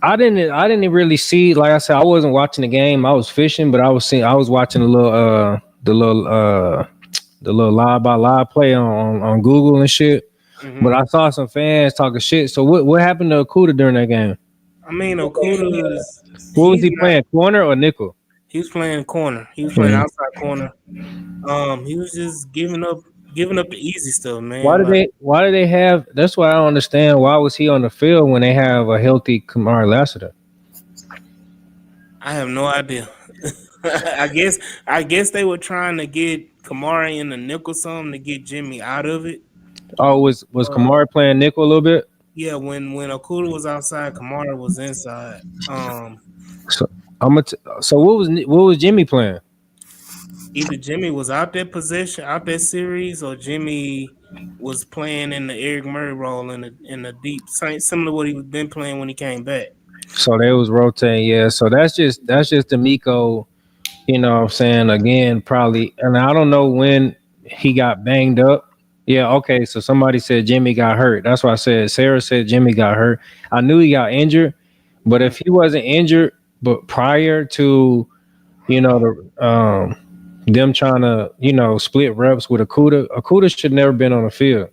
I didn't really see. Like I said, I wasn't watching the game. I was fishing, but I was watching the little live by live play on Google and shit. Mm-hmm. But I saw some fans talking shit. So what happened to Okuda during that game? I mean, Okuda What was he playing? Corner or nickel? he was playing corner. He was playing outside corner. He was just giving up the easy stuff, man. Why did they have? That's why I don't understand. Why was he on the field when they have a healthy Kamari Lassiter? I have no idea. I guess they were trying to get Kamara in the nickel some to get Jimmy out of it. Oh, was Uh, Kamari playing nickel a little bit? yeah, when Okuda was outside, Kamara was inside. So so what was Jimmy playing? Either Jimmy was out that possession, out that series, or Jimmy was playing in the Eric Murray role in the deep, similar to what he was been playing when he came back. So they was rotating, yeah. So that's just the Miko, you know what I'm saying? Again, probably, and I don't know when he got banged up. Yeah, okay. So somebody said Jimmy got hurt. That's why I said Sarah said Jimmy got hurt. I knew he got injured, but if he wasn't injured, but prior to, them trying to, split reps with Akuda should never been on the field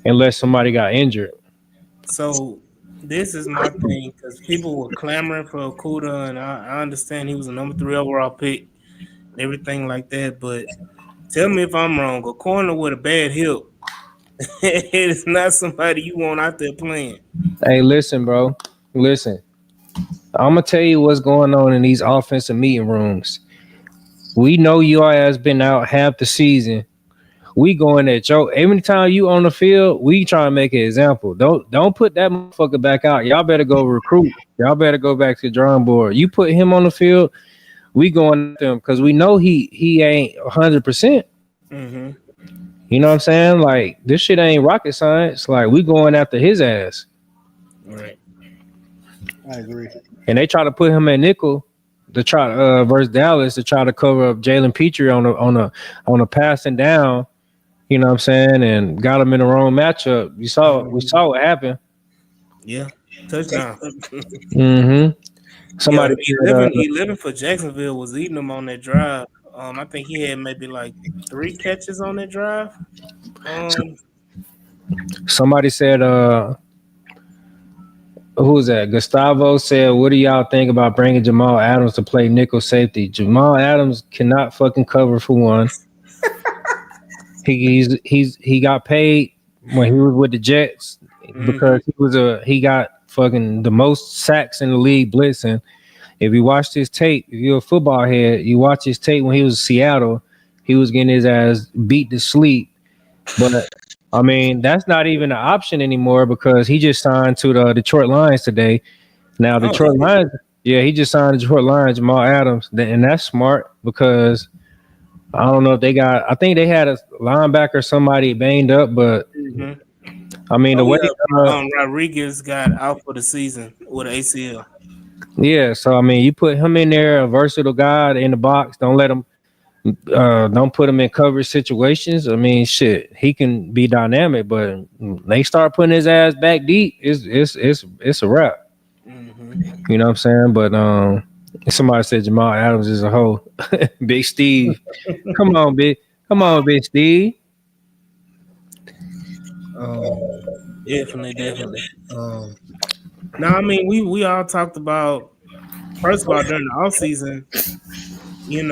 unless somebody got injured. So this is my thing because people were clamoring for Okuda, and I understand he was a number 3 overall pick and everything like that. But tell me if I'm wrong. A corner with a bad hip it is not somebody you want out there playing. Hey, listen, bro. Listen. I'm gonna tell you what's going on in these offensive meeting rooms. We know your ass been out half the season. We going at Joe. Every time you on the field, we try to make an example. Don't put that motherfucker back out. Y'all better go recruit. Y'all better go back to the drawing board. You put him on the field, we going at him because we know he ain't 100%. Mm-hmm. You know what I'm saying? Like this shit ain't rocket science. Like we going after his ass. Right. I agree. And they try to put him at nickel to try versus Dallas to try to cover up Jalen Petrie on a passing down. You know what I'm saying? And got him in the wrong matchup. We saw what happened. Yeah. Touchdown. Mm-hmm. Somebody yeah, 11 for Jacksonville was eating them on that drive. I think he had maybe like 3 catches on that drive. somebody said who's that? Gustavo said, "What do y'all think about bringing Jamal Adams to play nickel safety?" Jamal Adams cannot fucking cover for one. He got paid when he was with the Jets because he got fucking the most sacks in the league blitzing. If you watch his tape, if you're a football head, you watch his tape when he was in Seattle, he was getting his ass beat to sleep. But I mean, that's not even an option anymore because he just signed to the Detroit Lions today. Now, Detroit Lions, yeah, he just signed the Detroit Lions, Jamal Adams, and that's smart because I don't know if they got. I think they had a linebacker, somebody banged up, but I mean the way Rodriguez got out for the season with an ACL. Yeah, so I mean, you put him in there, a versatile guy in the box. Don't let him, don't put him in coverage situations. I mean, shit, he can be dynamic, but they start putting his ass back deep. It's a wrap. You know what I'm saying? But somebody said Jamal Adams is a hoe. Big Steve, come on, Big Steve. Definitely. Now, I mean, we all talked about, first of all, during the offseason, we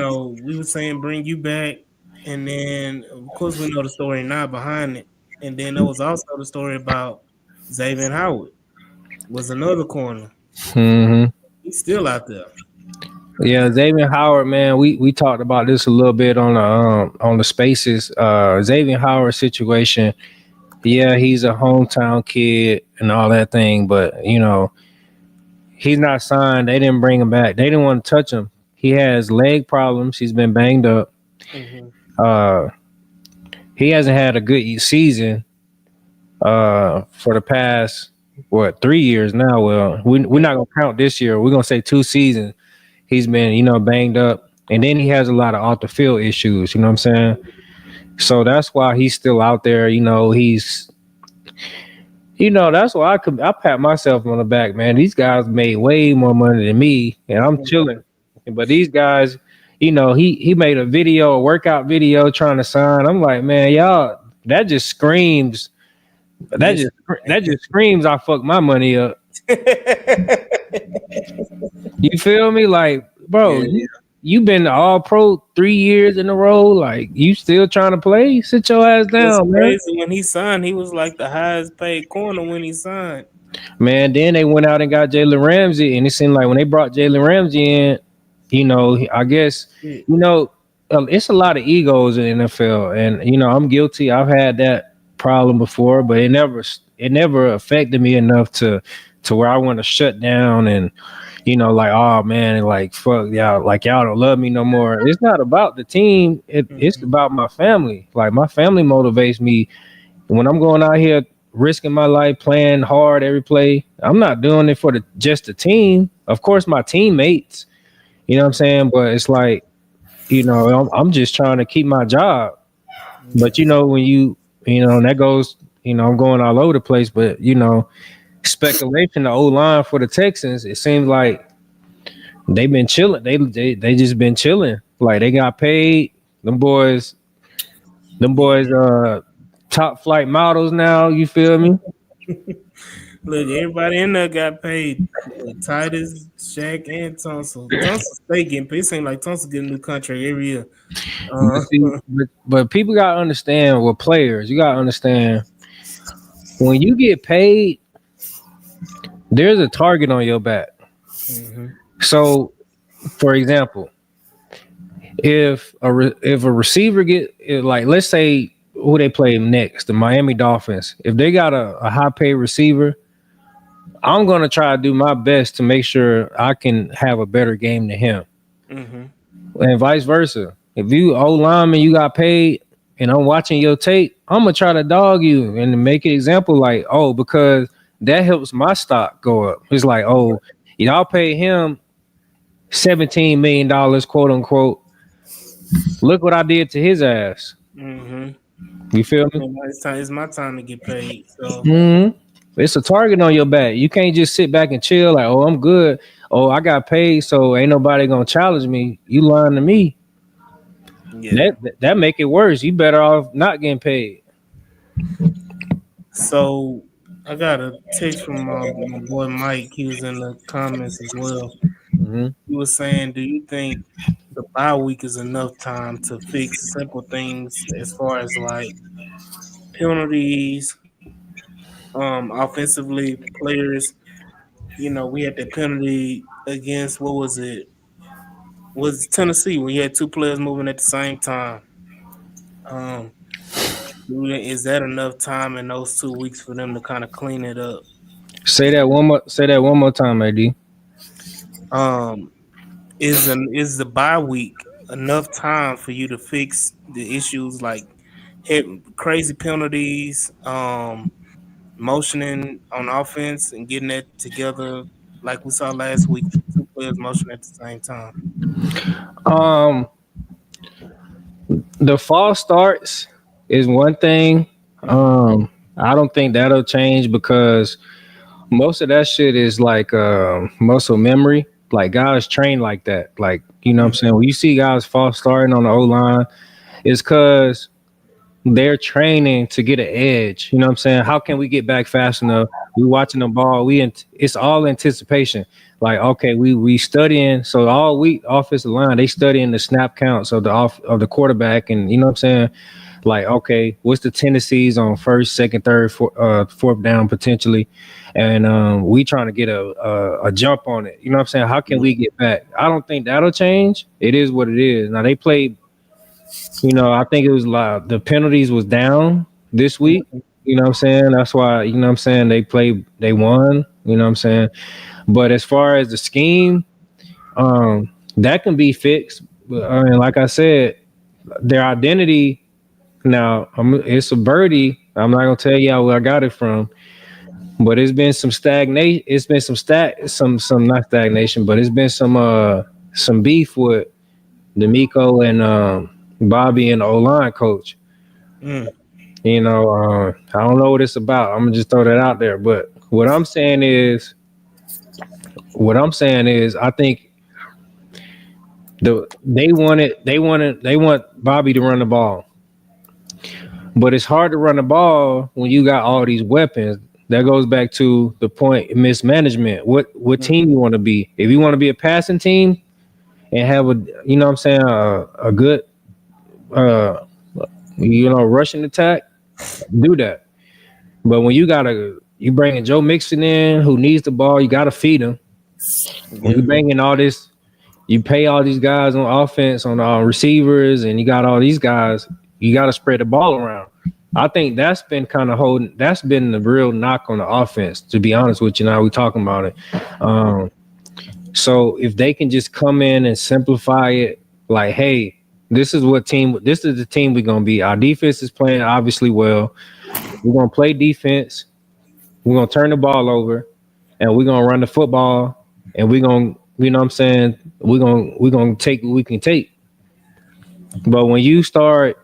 were saying bring you back, and then of course we know the story now behind it, and then there was also the story about Xavier Howard was another corner. Mm-hmm. He's still out there. Yeah, Xavier Howard, man, we talked about this a little bit on the spaces. Xavier Howard situation. Yeah, he's a hometown kid and all that thing, but he's not signed. They didn't bring him back. They didn't want to touch him. He has leg problems. He's been banged up. He hasn't had a good season for the past 3 years now. Well, we're not gonna count this year. We're gonna say 2 seasons. He's been banged up, and then he has a lot of off the field issues. You know what I'm saying? So that's why he's still out there. That's why I pat myself on the back, man. These guys made way more money than me, and I'm chilling. But these guys, he made a workout video trying to sign. I'm like, man, y'all, that just screams. That just screams I fucked my money up. You feel me? Like, bro, you been all pro 3 years in a row. Like, you still trying to play? Sit your ass down, man. Crazy. When he signed, he was like the highest paid corner when he signed. Man, then they went out and got Jalen Ramsey, and it seemed like when they brought Jalen Ramsey in, I guess Yeah. it's a lot of egos in the NFL, and I'm guilty. I've had that problem before, but it never affected me enough to where I want to shut down and like, oh man, like fuck y'all, like y'all don't love me no more. It's not about the team. It's Mhm. about my family. Like my family motivates me when I'm going out here risking my life, playing hard every play. I'm not doing it for just the team. Of course, my teammates. You know what I'm saying? But it's like, I'm just trying to keep my job. But Yeah. when and that goes, I'm going all over the place. But speculation, the O line for the Texans, it seems like they've been chilling. They just been chilling. Like they got paid. Them boys, them Yeah. boys, top flight models now. You feel me? Look, everybody in there got paid. Titus, Shaq, and Tunsil. Tunsil stay getting paid. It seems like Tunsil get a new contract every year. But Uh, see, but people gotta understand with players. You gotta understand when you get paid, there's a target on your back. mhm. So, for example, if a receiver like, let's say who they play next, the Miami Dolphins. If they got a high paid receiver, I'm gonna try to do my best to make sure I can have a better game than him, Mhm. and vice versa. If you old lineman, you got paid, and I'm watching your tape, I'm gonna try to dog you and make an example like, oh, because that helps my stock go up. It's like, oh, y'all pay him $17 million, quote unquote. Look what I did to his ass. Mhm. You feel me? And it's time. It's my time to get paid. So hmm It's a target on your back. You can't just sit back and chill like, oh, I'm good. Oh, I got paid, so ain't nobody gonna challenge me. You lying to me. yeah. That make it worse. You better off not getting paid. So I got a text from my boy Mike. He was in the comments as well. hmm He was saying, "Do you think the bye week is enough time to fix simple things as far as like penalties, offensively players? You know, we had that penalty against what was it? Was Tennessee when you had two players moving at the same time? Um, is that enough time in those 2 weeks for them to kind of clean it up? Say that one more. Say that one more time, Ad. Um, is the bye week enough time for you to fix the issues like crazy penalties, motioning on offense, and getting that together like we saw last week, two players motion at the same time? Um, the false starts is one thing. I don't think that'll change because most of that shit is like muscle memory. Like guys train like that. Like, what I'm Mm-hmm. saying? When you see guys false starting on the O line, it's cause they're training to get an edge. You know what I'm saying? How can we get back fast enough? We watching the ball. It's all anticipation. Like, okay, we studying. So all week, offensive line, they studying the snap counts of the quarterback, and you know what I'm saying? Like, okay, what's the tendencies on first, second, third, fourth down potentially, and we trying to get a jump on it. You know what I'm saying? How can we get back? I don't think that'll change. It is what it is. Now they played. I think it was like the penalties was down this week. You know what I'm saying? That's why, what I'm saying, they won, you know what I'm saying? But as far as the scheme, that can be fixed. And like I said, their identity now, it's a birdie. I'm not gonna tell y'all where I got it from, but it's been some stagnation. It's been some not stagnation, but it's been some beef with D'Amico and Bobby and the O line coach. Mm. I don't know what it's about. I'm gonna just throw that out there. But what I'm saying is, I think they want Bobby to run the ball, but it's hard to run the ball when you got all these weapons. That goes back to the point mismanagement. What team you want to be? If you want to be a passing team and have what I'm saying, a good uh rushing attack, do that. But when you bringing Joe Mixon in who needs the ball, you gotta feed him. When you Yeah. bringing all this you pay all these guys on offense, on receivers, and you got all these guys. You got to spread the ball around. I think that's been kind of holding. That's been the real knock on the offense. To be honest with you, now we talking about it. So if they can just come in and simplify it, like, hey, this is the team we're gonna be. Our defense is playing obviously well. We're gonna play defense. We're gonna turn the ball over, and we're gonna run the football, and we're gonna, you know what I'm saying, we're gonna take what we can take. But when you start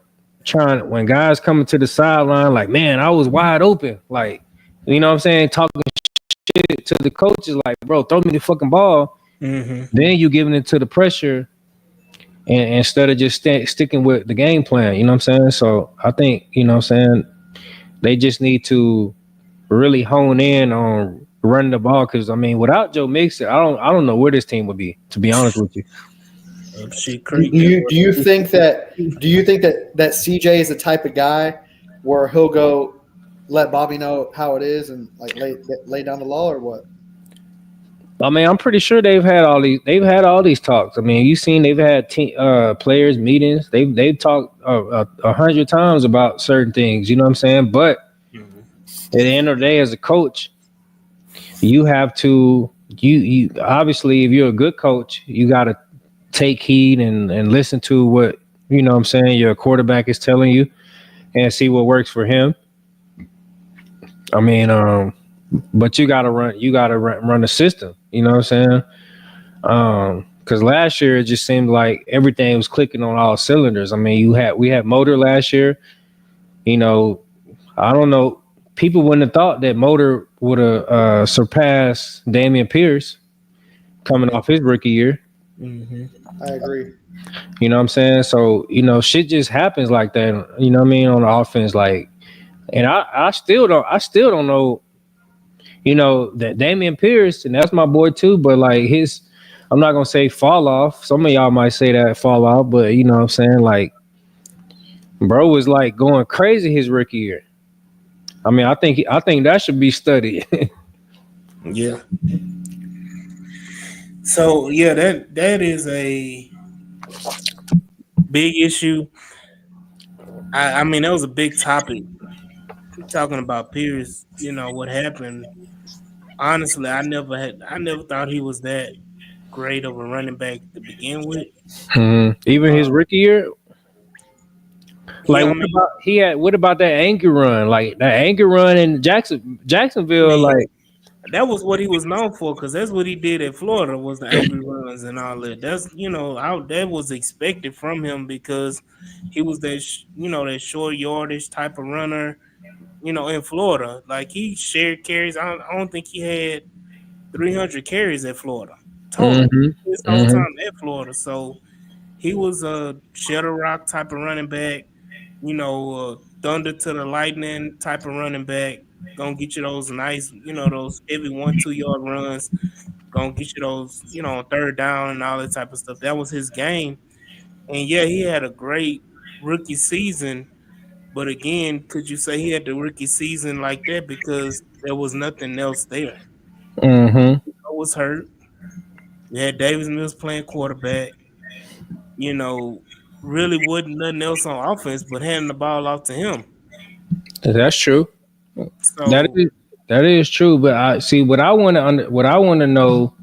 when guys coming to the sideline, like, man, I was wide open, like, you know what I'm saying, talking shit to the coaches, like, bro, throw me the fucking ball. Mm-hmm. Then you giving it to the pressure, and instead of just sticking with the game plan, you know what I'm saying. So I think, you know what I'm saying, they just need to really hone in on running the ball, because I mean, without Joe Mixon, I don't know where this team would be, to be honest with you. Do you think that CJ is the type of guy where he'll go let Bobby know how it is and like lay down the law, or what? I mean, I'm pretty sure they've had all these talks. I mean, you've seen they've had players meetings. They've talked 100 times about certain things. You know what I'm saying? But at the end of the day, as a coach, you have to you obviously, if you're a good coach, you got to take heed and listen to what, you know what I'm saying, your quarterback is telling you, and see what works for him. I mean, but you gotta run the system. You know what I'm saying? Because last year it just seemed like everything was clicking on all cylinders. I mean, we had Motor last year. You know, I don't know. People wouldn't have thought that Motor would have surpassed Dameon Pierce coming off his rookie year. Mm-hmm. I agree. You know what I'm saying? So, you know, shit just happens like that. You know what I mean, on the offense, like, and I still don't know. You know, that Dameon Pierce, and that's my boy too, but like I'm not gonna say fall off. Some of y'all might say that fall off, but you know what I'm saying? Like, bro was like going crazy his rookie year. I mean, I think that should be studied. Yeah. So yeah, that is a big issue. I mean, that was a big topic. Talking about Pierce, you know what happened. Honestly, I never thought he was that great of a running back to begin with. Even his rookie year, like, Yeah, I mean, what about that anchor run? Like that anchor run in Jacksonville, like, that was what he was known for, because that's what he did at Florida, was the angry runs and all that. That's, you know, that was expected from him, because he was that that short yardage type of runner. You know, in Florida, like, he shared carries. I don't think he had 300 carries at Florida total his whole time at Florida. So he was a shutter rock type of running back. You know, thunder to the lightning type of running back. Gonna get you those nice, those heavy 1-2 yard runs. Gonna get you those, on third down and all that type of stuff. That was his game. And yeah, he had a great rookie season. But again, could you say he had the rookie season like that because there was nothing else there? I was hurt. You had Davis Mills playing quarterback. Really wasn't nothing else on offense but handing the ball off to him. that's true. So That is true. But I see what I want to know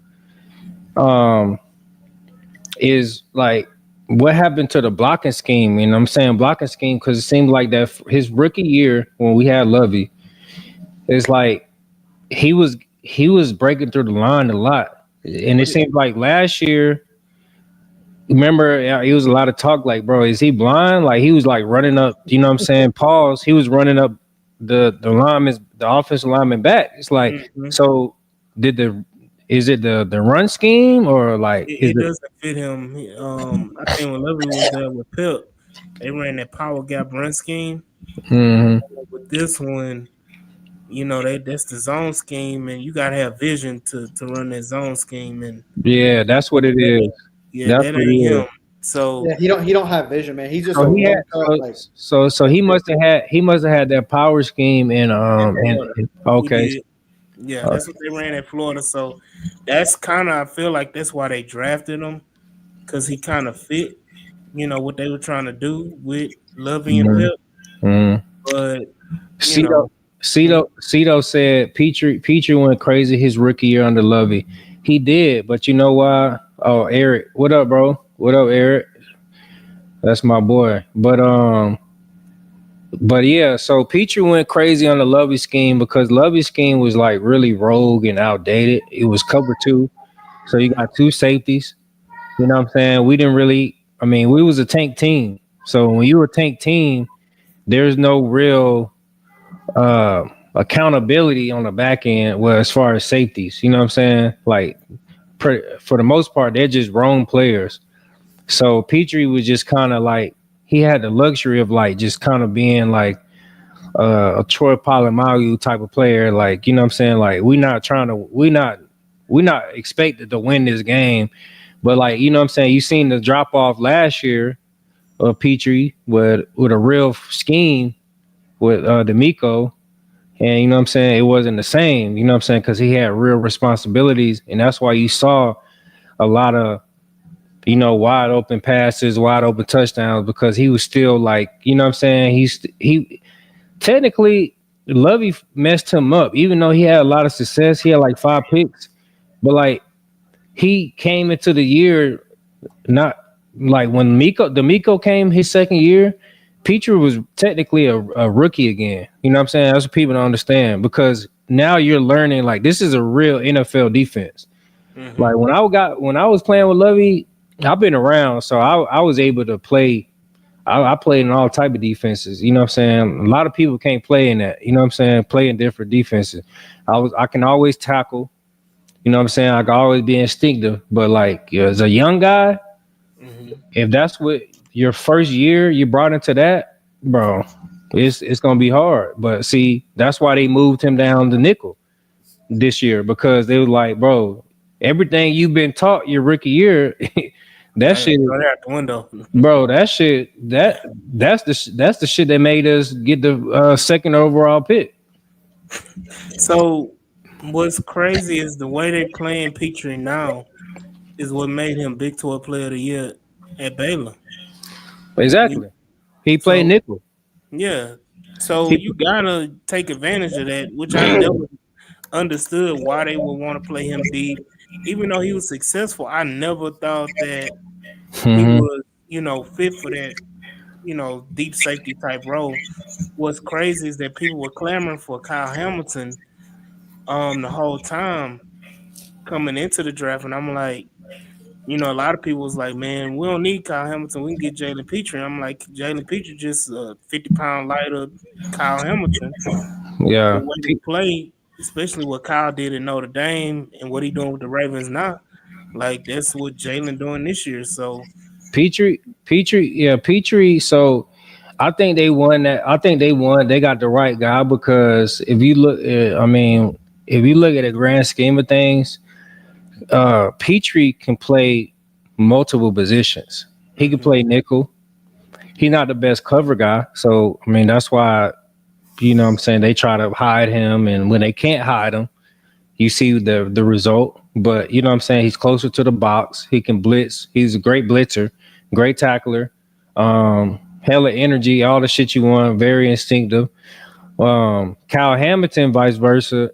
is like, what happened to the blocking scheme? And I'm saying blocking scheme because it seemed like that his rookie year when we had Lovey, it's like he was breaking through the line a lot, and it seemed like last year. Remember, it was a lot of talk like, bro, is he blind? Like, he was like running up, you know what I'm saying? Pause. He was running up the offensive lineman back. It's like, so is it the run scheme, or like it doesn't fit him. I think when Lovey was there with Pip, they ran that power gap run scheme. With this one, that's the zone scheme, and you gotta have vision to run that zone scheme. And yeah, that's what it is. Yeah, that ain't him. So yeah, he don't have vision, man. He's just so he must have had that power scheme in okay. Yeah, that's what they ran at Florida. So that's kind of, I feel like that's why they drafted him. because he kind of fit, what they were trying to do with Lovey and Mhm. Pep. Mhm. But you Cito, know, mm, Cito said Petrie went crazy his rookie year under Lovey. He did, but you know why? Oh, Eric, what up, bro? What up, Eric? That's my boy. But yeah, so Petrie went crazy on the Lovey scheme because Lovey scheme was like really rogue and outdated. It was cover two, so you got two safeties. You know what I'm saying? We didn't really. I mean, we was a tank team. So when you were a tank team, there's no real uh accountability on the back end. Well, as far as safeties, you know what I'm saying? Like for the most part, they're just wrong players. So Petrie was just kind of like he had the luxury of like just kind of being like a Troy Polamalu type of player. Like you know what I'm saying? Like we not expected to win this game, but like you know what I'm saying? You seen the drop off last year of Petrie with a real scheme with D'Amico. And you know what I'm saying? It wasn't the same, you know what I'm saying? Because he had real responsibilities. And that's why you saw a lot of, wide open passes, wide open touchdowns, because he was still like, you know what I'm saying? He technically, Lovey messed him up, even though he had a lot of success. He had like 5 picks, but like he came into the year not like when D'Amico came his second year, Petrie was technically a rookie again. You know what I'm saying? That's what people don't understand because now you're learning like this is a real NFL defense. mhm. Like when I was playing with Lovey, I've been around, so I was able to play. I played in all type of defenses. You know what I'm saying? A lot of people can't play in that. You know what I'm saying? Play in different defenses. I can always tackle. You know what I'm saying? I can always be instinctive, but like as a young guy, Mhm. if that's what your first year you brought into that, bro, it's gonna be hard. But see, that's why they moved him down to nickel this year because they was like, bro, everything you've been taught your rookie year, that I gotta shit, throw that out the window. bro, that shit, that's the shit that made us get the second overall pick. So what's crazy is the way they're playing Petrie now is what made him Big 12 Player of the Year at Baylor. You- Exactly. He played So nickel. yeah, so He, you gotta take advantage of that, which I never understood why they would want to play him deep. Even though he was successful, I never thought that he Mhm. was, fit for that, deep safety type role. What's crazy is that people were clamoring for Kyle Hamilton the whole time coming into the draft, and I'm like, a lot of people was like, man, we don't need Kyle Hamilton. We can get Jalen Petrie. I'm like, Jalen Petrie just 50-pound lighter Kyle Hamilton. The Yeah. way they play, especially what Kyle did in Notre Dame and what he doing with the Ravens now, like that's what Jalen doing this year. So Petrie. So I think they won that. I think they won. They got the right guy because if you look, I mean, if you look at the grand scheme of things, Petrie can play multiple positions. He can mhm, play nickel. He's not the best cover guy, so I mean that's why what I'm saying they try to hide him, and when they can't hide him, you see the result. But you know what I'm saying he's closer to the box. He can blitz. He's a great blitzer, great tackler, hella energy, all the shit you want. Very instinctive. Kyle Hamilton, vice versa.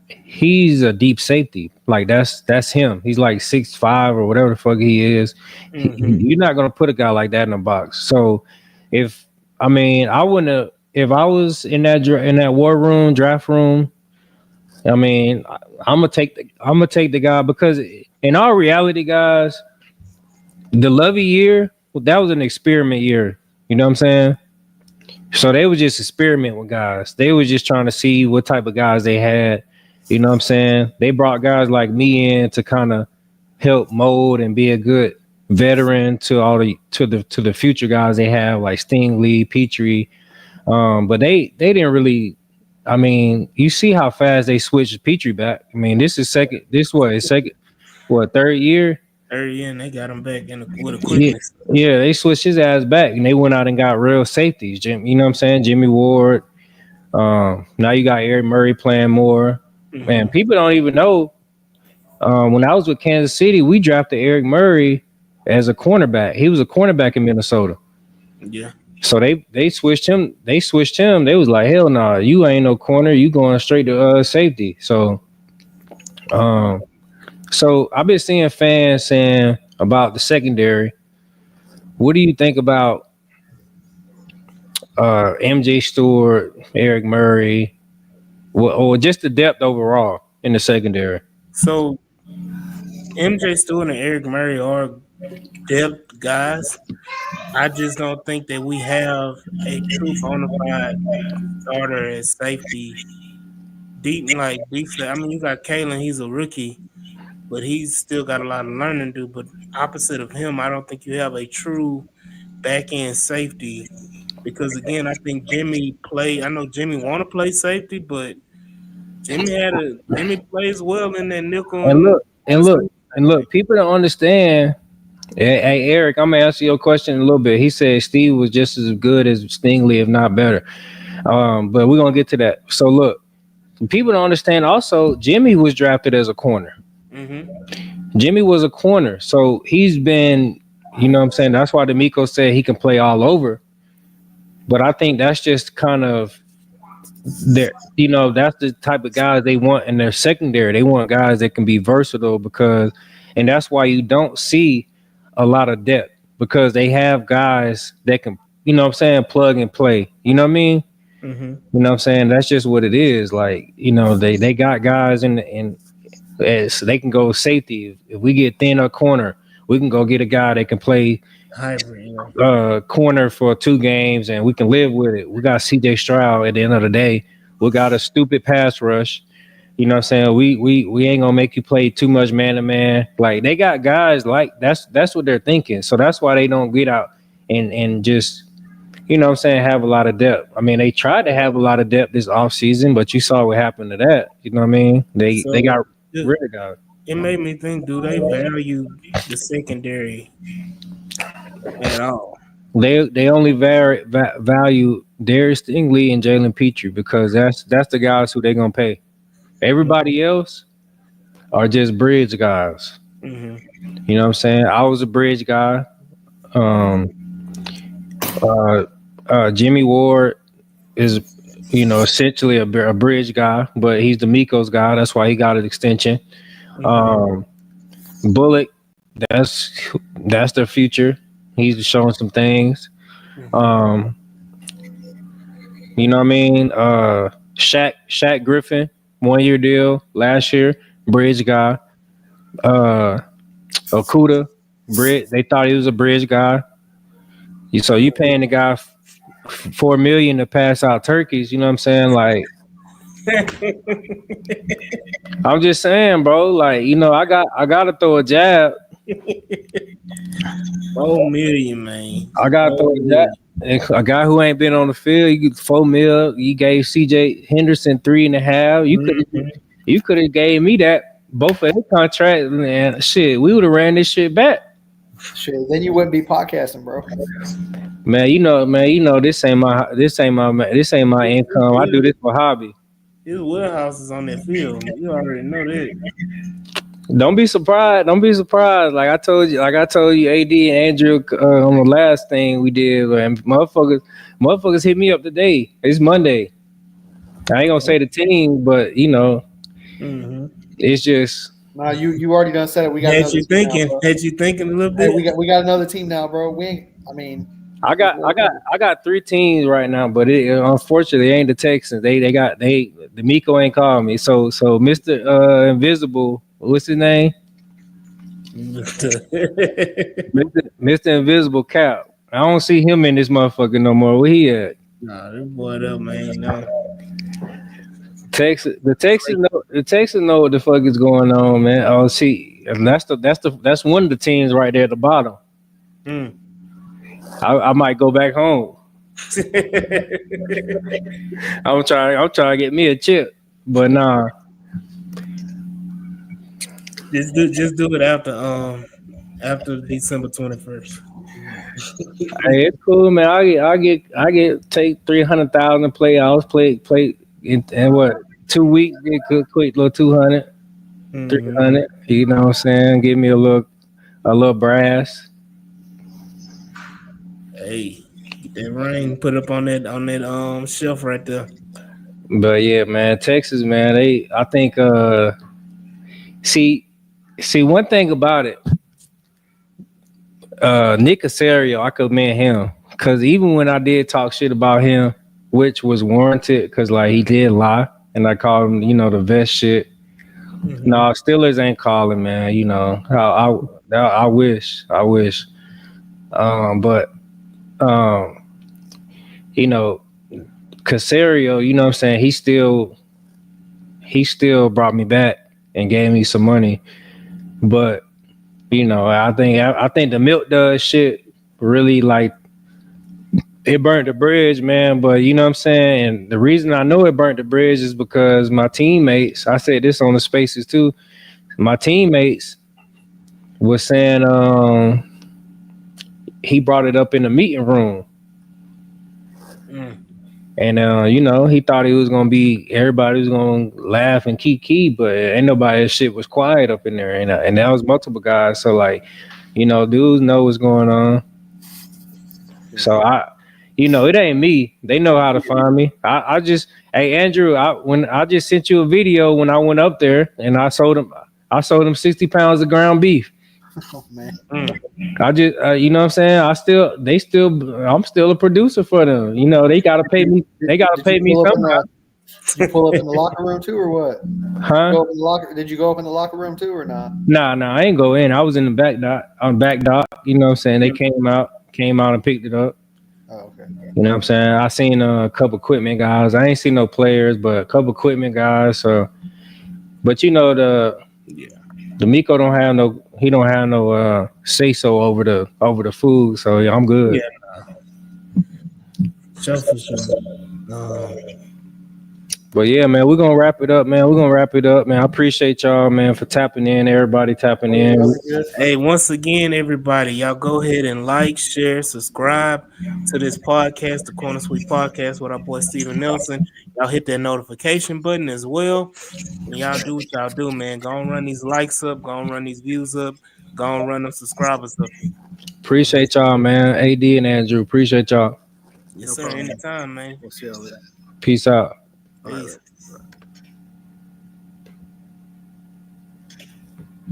He's a deep safety. Like that's him. He's like 6'5" or whatever the fuck he is. mhm, You're not gonna put a guy like that in a box. So if I mean I wouldn't have if I was in that war room draft room. I mean I'm gonna take the guy because in all reality, guys, the Lovey year that was an experiment year. You know what I'm saying? So they was just experiment with guys. They was just trying to see what type of guys they had. You know what I'm saying? They brought guys like me in to kind of help mold and be a good veteran to all the future guys they have like Stingley, Petrie. But they didn't really. I mean, you see how fast they switched Petrie back. I mean, this is second. This what his second, what third year? early in they got him back with a Yeah, quickness. yeah. They switched his ass back and they went out and got real safeties. Jim, you know what I'm saying? Jimmy Ward. Now you got Eric Murray playing more. Hmm. Man, people don't even know. When I was with Kansas City, we drafted Eric Murray as a cornerback. He was a cornerback in Minnesota. Yeah. So they switched him. They switched him. They was like, hell no, nah, you ain't no corner. You going straight to safety. Um, so I've been seeing fans saying about the secondary. What do you think about MJ Stewart, Eric Murray, or just the depth overall in the secondary? So MJ Stewart and Eric Murray are depth guys. I just don't think that we have a true bona fide starter at safety. Deep. I mean, you got Kalen. He's a rookie, but he's still got a lot of learning to do. But opposite of him, I don't think you have a true back end safety. Because again, I think Jimmy play. I know Jimmy want to play safety, but Jimmy plays well in that nickel And and look, and look, and look. People don't understand. Hey, Eric, I'm gonna answer your question in a little bit. He said Steve was just as good as Stingley, if not better. But we're gonna get to that. So look, people don't understand. Also, Jimmy was drafted as a corner. Jimmy was a corner, so he's been. You know what I'm saying? That's why D'Amico said he can play all over. But I think that's just kind of their. You know, that's the type of guys they want in their secondary. They want guys that can be versatile and that's why you don't see a lot of depth because they have guys that can, you know what I'm saying, plug and play. You know what I mean? You know what I'm saying? That's just what it is. Like, you know, they got guys so they can go safety. If we get thin or corner, we can go get a guy that can play hybrid. Yeah. Corner for 2 games and we can live with it. We got CJ Stroud at the end of the day. We got a stupid pass rush. You know what I'm saying? We ain't gonna make you play too much man to man. Like they got guys like that's what they're thinking. So that's why they don't get out and just, you know what I'm saying, have a lot of depth. I mean, they tried to have a lot of depth this offseason, but you saw what happened to that. You know what I mean? They got rid of guys. It made me think, do they value the secondary at all? They only value Darius Stingley and Jalen Petrie because that's the guys who they're gonna pay. Everybody else are just bridge guys. You know what I'm saying? I was a bridge guy. Jimmy Ward is, you know, essentially a bridge guy, but he's D'Amico's guy. That's why he got an extension. Bullock, that's their future. He's showing some things. You know what I mean? Shaq Griffin, 1-year deal last year, bridge guy. Okuda, bridge. They thought he was a bridge guy. So you paying the guy $4 million to pass out turkeys? You know what I'm saying? Like, I'm just saying, bro. Like, you know, I got to throw a jab. $4 million, man. I got to throw a jab. A guy who ain't been on the field, you get $4 million. You gave CJ Henderson 3.5. You could have gave me that both of their contracts, and shit, we would have ran this shit back. Shit, then you wouldn't be podcasting, bro. Man, you know, this ain't my income. I do this for hobby. His warehouse is on that field. You already know that. Don't be surprised. Like I told you, AD and Andrew on the last thing we did, and motherfuckers hit me up today. It's Monday. I ain't gonna say the team, but you know, it's just. Nah, you already done said it. We got. Had you thinking a little bit? Hey, we got another team now, bro. We ain't. I mean. I got 3 teams right now, but unfortunately it ain't the Texans. D'Amico ain't called me. So Mr. Invisible, what's his name? Mr. Invisible Cap. I don't see him in this motherfucker no more. Where he at? Nah, this boy up, man. No. The Texans know what the fuck is going on, man. Oh, see, that's one of the teams right there at the bottom. I might go back home. I'm trying to get me a chip, but nah. Just do it after December 21st. Hey, it's cool, man. I get take 300,000 playoffs, play in what 2 weeks, get quick little 200, 300. You know what I'm saying? Give me a little brass. Hey, get that ring put up on that shelf right there. But yeah, man, Texas, man, I think see one thing about it, Nick Casario, I commend him because even when I did talk shit about him, which was warranted, because like he did lie, and I called him, the vest shit. Mm-hmm. No, Steelers ain't calling, man. I wish. But um, you know, Casario, you know what I'm saying? He still brought me back and gave me some money. But I think the milk does shit really like it burnt the bridge, man. But you know what I'm saying? And the reason I know it burnt the bridge is because my teammates, I said this on the spaces too, my teammates was saying he brought it up in the meeting room. And he thought he was gonna be everybody was gonna laugh and key, but ain't nobody shit was quiet up in there, and that was multiple guys. So like, dudes know what's going on. So it ain't me. They know how to find me. I just, hey Andrew, when I just sent you a video when I went up there and I sold him 60 pounds of ground beef. Oh man. I just, you know what I'm saying? I'm still a producer for them. They gotta pay me. They gotta pay me somehow. Did you pull up in the locker room too, or what? Huh? Did you go up in the locker room too, or not? Nah, I ain't go in. I was in the back dock. On back dock. You know what I'm saying? They came out and picked it up. Oh, okay. You know what I'm saying? I seen a couple equipment guys. I ain't seen no players, but a couple equipment guys. So, but the Miko don't have no say so over the food. So yeah, I'm good. Yeah, sure for sure. But yeah, man, we're gonna wrap it up, man. I appreciate y'all, man, for tapping in. Everybody tapping in. Hey, once again, everybody, y'all go ahead and like, share, subscribe to this podcast, the Corner Sweep Podcast with our boy Steven Nelson. Y'all hit that notification button as well. And y'all do what y'all do, man. Go and run these likes up, go and run these views up, go and run them subscribers up. Appreciate y'all, man. AD and Andrew, appreciate y'all. Yes, sir. Anytime, man. We'll see y'all later. Peace out. Peace.